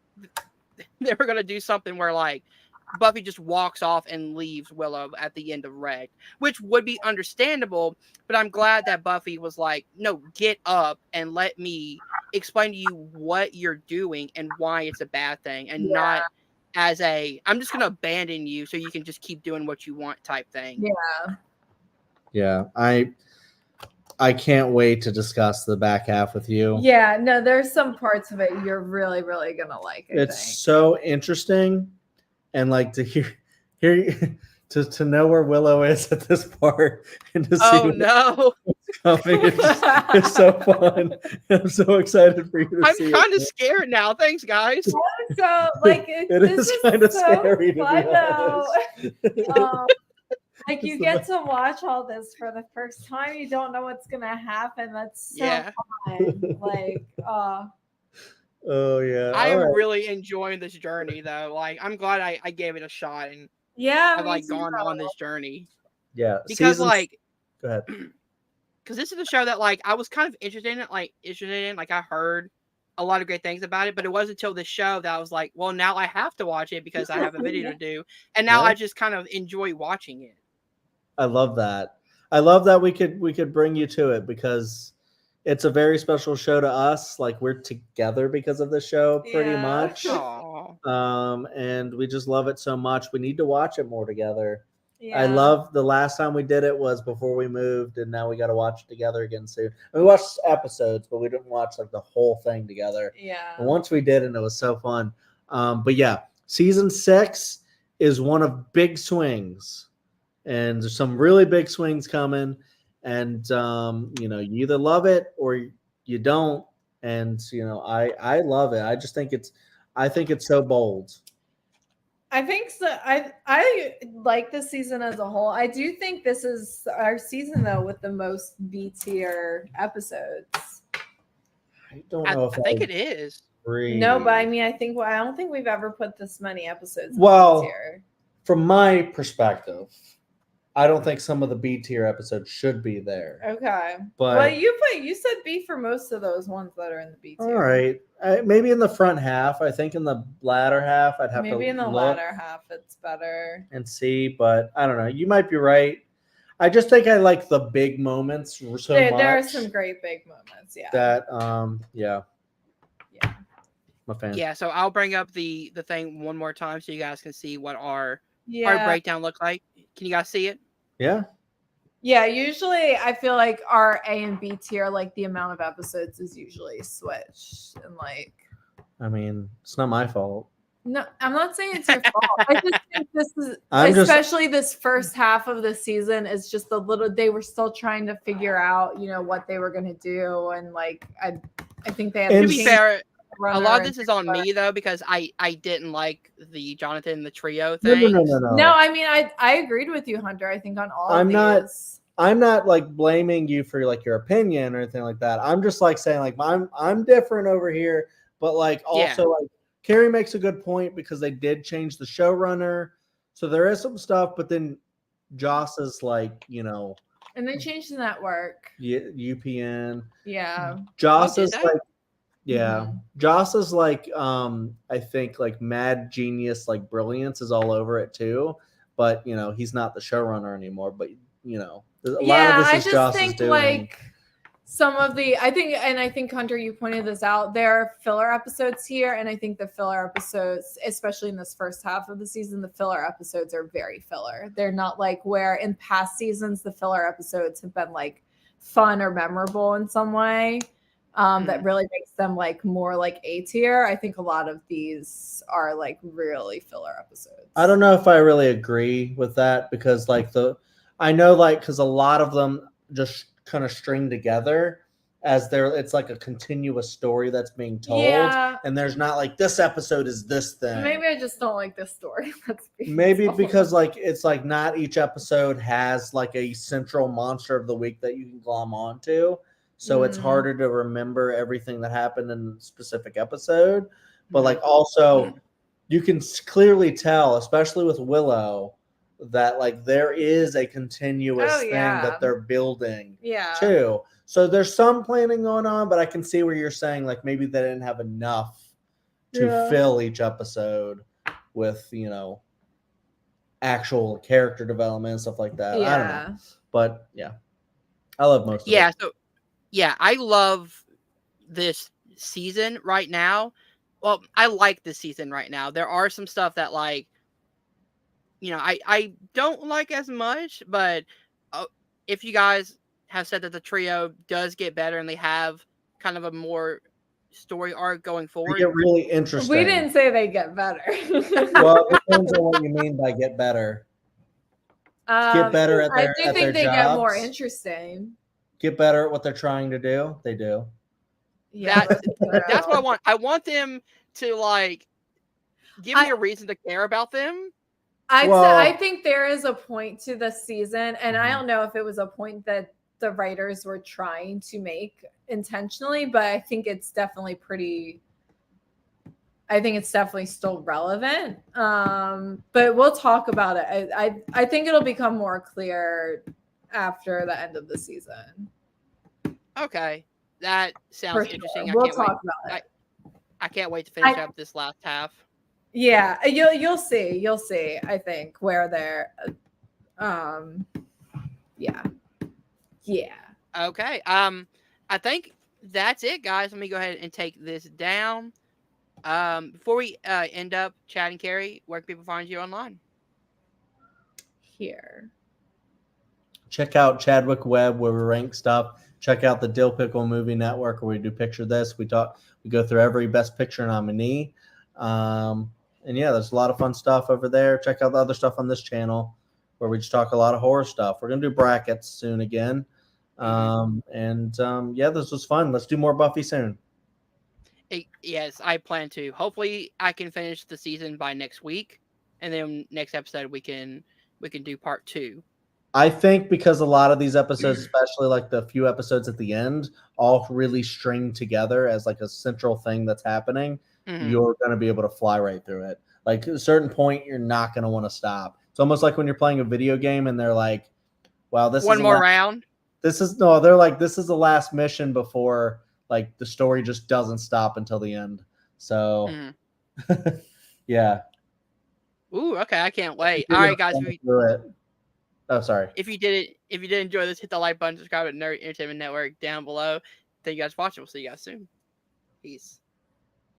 they were gonna do something where like Buffy just walks off and leaves Willow at the end of Wrecked, which would be understandable, but I'm glad that Buffy was like, no, get up and let me explain to you what you're doing and why it's a bad thing, and not as I'm just going to abandon you so you can just keep doing what you want type thing. Yeah. I can't wait to discuss the back half with you. Yeah, no, there's some parts of it you're really, really going to like. It's so interesting. And like to hear to know where Willow is at this part and to see what's coming. It's so fun. I'm so excited for you to see it. I'm kind of scared now. Thanks, guys. So like it is kind of scary to be honest. Like you get to watch all this for the first time. You don't know what's gonna happen. That's so fun. Like oh yeah. I am really enjoying this journey though. Like I'm glad I gave it a shot and I've like gone on this journey. Yeah. Because go ahead. Because this is a show that like I was kind of interested in. Like I heard a lot of great things about it, but it wasn't until this show that I was like, well, now I have to watch it because I have a video to do. And now I just kind of enjoy watching it. I love that. I love that we could bring you to it because it's a very special show to us. Like we're together because of the show pretty much. And we just love it so much. We need to watch it more together. Yeah. I love the last time we did it was before we moved, and now we got to watch it together again soon. And we watched episodes, but we didn't watch like the whole thing together. Yeah. And once we did, and it was so fun. But yeah, season 6 is one of big swings. And there's some really big swings coming, and you either love it or you don't. And I love it. I just think it's so bold. I think so. I like this season as a whole. I do think this is our season though with the most B tier episodes. I don't know if I think it is. No, but I mean, I don't think we've ever put this many episodes. Well, B tier. from my perspective, I don't think some of the B tier episodes should be there. Okay. But Well, you said B for most of those ones that are in the B tier. all right, maybe in the front half. I think in the latter half, I'd have to Maybe in the look latter half, it's better. and see. But I don't know. You might be right. I just think I like the big moments so much. There are some great big moments. Yeah. That yeah. Yeah. I'm a fan. Yeah, so I'll bring up the thing one more time so you guys can see what our Yeah. breakdown look like. Can you guys see it? Yeah. Yeah, usually I feel like our A and B tier, like the amount of episodes is usually switched, and like. I mean, it's not my fault. No, I'm not saying it's your fault. I just think this is, especially this first half of the season, is just a little. They were still trying to figure out, what they were going to do, and like I think they had to be fair. A lot of this is on me though, because I didn't like the Jonathan and the trio thing. No, I mean I agreed with you, Hunter. I think on all of these. I'm not like blaming you for like your opinion or anything like that. I'm just like saying like I'm different over here, but like also like Kerri makes a good point because they did change the showrunner, so there is some stuff. But then Joss is like and they changed the network. UPN. Yeah. Joss is like. Yeah. Mm-hmm. Joss is like I think like mad genius, like brilliance is all over it too. But he's not the showrunner anymore. But a lot of this is Joss is doing. Like some of the I think Hunter, you pointed this out. There are filler episodes here, and I think the filler episodes, especially in this first half of the season, the filler episodes are very filler. They're not like where in past seasons the filler episodes have been like fun or memorable in some way. That really makes them like more like A tier. I think a lot of these are like really filler episodes. I don't know if I really agree with that because I know because a lot of them just kind of string together as it's like a continuous story that's being told. Yeah. And there's not like this episode is this thing. Maybe I just don't like this story. Maybe because like it's like not each episode has like a central monster of the week that you can glom onto. So it's harder to remember everything that happened in a specific episode. But like also you can clearly tell, especially with Willow, that like there is a continuous thing that they're building too. So there's some planning going on, but I can see where you're saying like maybe they didn't have enough to fill each episode with, actual character development and stuff like that. I don't know. But I love most of it. So I love this season right now. Well, I like this season right now. There are some stuff that like, I don't like as much, but if you guys have said that the trio does get better and they have kind of a more story arc going forward. They get really interesting. We didn't say they get better. Well, it depends on what you mean by get better. Get better at their I do think they get more interesting. Get better at what they're trying to do. They do. Yeah, that's what I want. I want them to like give me a reason to care about them. I think there is a point to the season, and I don't know if it was a point that the writers were trying to make intentionally, but I think it's definitely still relevant. But we'll talk about it. I think it'll become more clear after the end of the season. Okay. That sounds interesting. We'll talk about it. I can't wait to finish up this last half. Yeah, you'll see. You'll see, I think, where they're yeah. Okay. I think that's it, guys. Let me go ahead and take this down. Before we end up chatting, Kerri, where can people find you online? Here. Check out Chadwick Webb where we rank stuff. Check out the Dill Pickle Movie Network where we do Picture This. We go through every Best Picture nominee. And there's a lot of fun stuff over there. Check out the other stuff on this channel where we just talk a lot of horror stuff. We're going to do brackets soon again. This was fun. Let's do more Buffy soon. Yes, I plan to. Hopefully I can finish the season by next week. And then next episode we can do part 2. I think because a lot of these episodes, especially like the few episodes at the end, all really string together as like a central thing that's happening. You're going to be able to fly right through it. Like at a certain point, you're not going to want to stop. It's almost like when you're playing a video game and they're like, "Wow, this One is more round. This is no." They're like, "This is the last mission before like the story just doesn't stop until the end." So, yeah. Ooh, okay, I can't wait. All right, guys. Oh, sorry. If you did enjoy this, hit the like button, subscribe to Nerd Entertainment Network down below. Thank you guys for watching. We'll see you guys soon. Peace.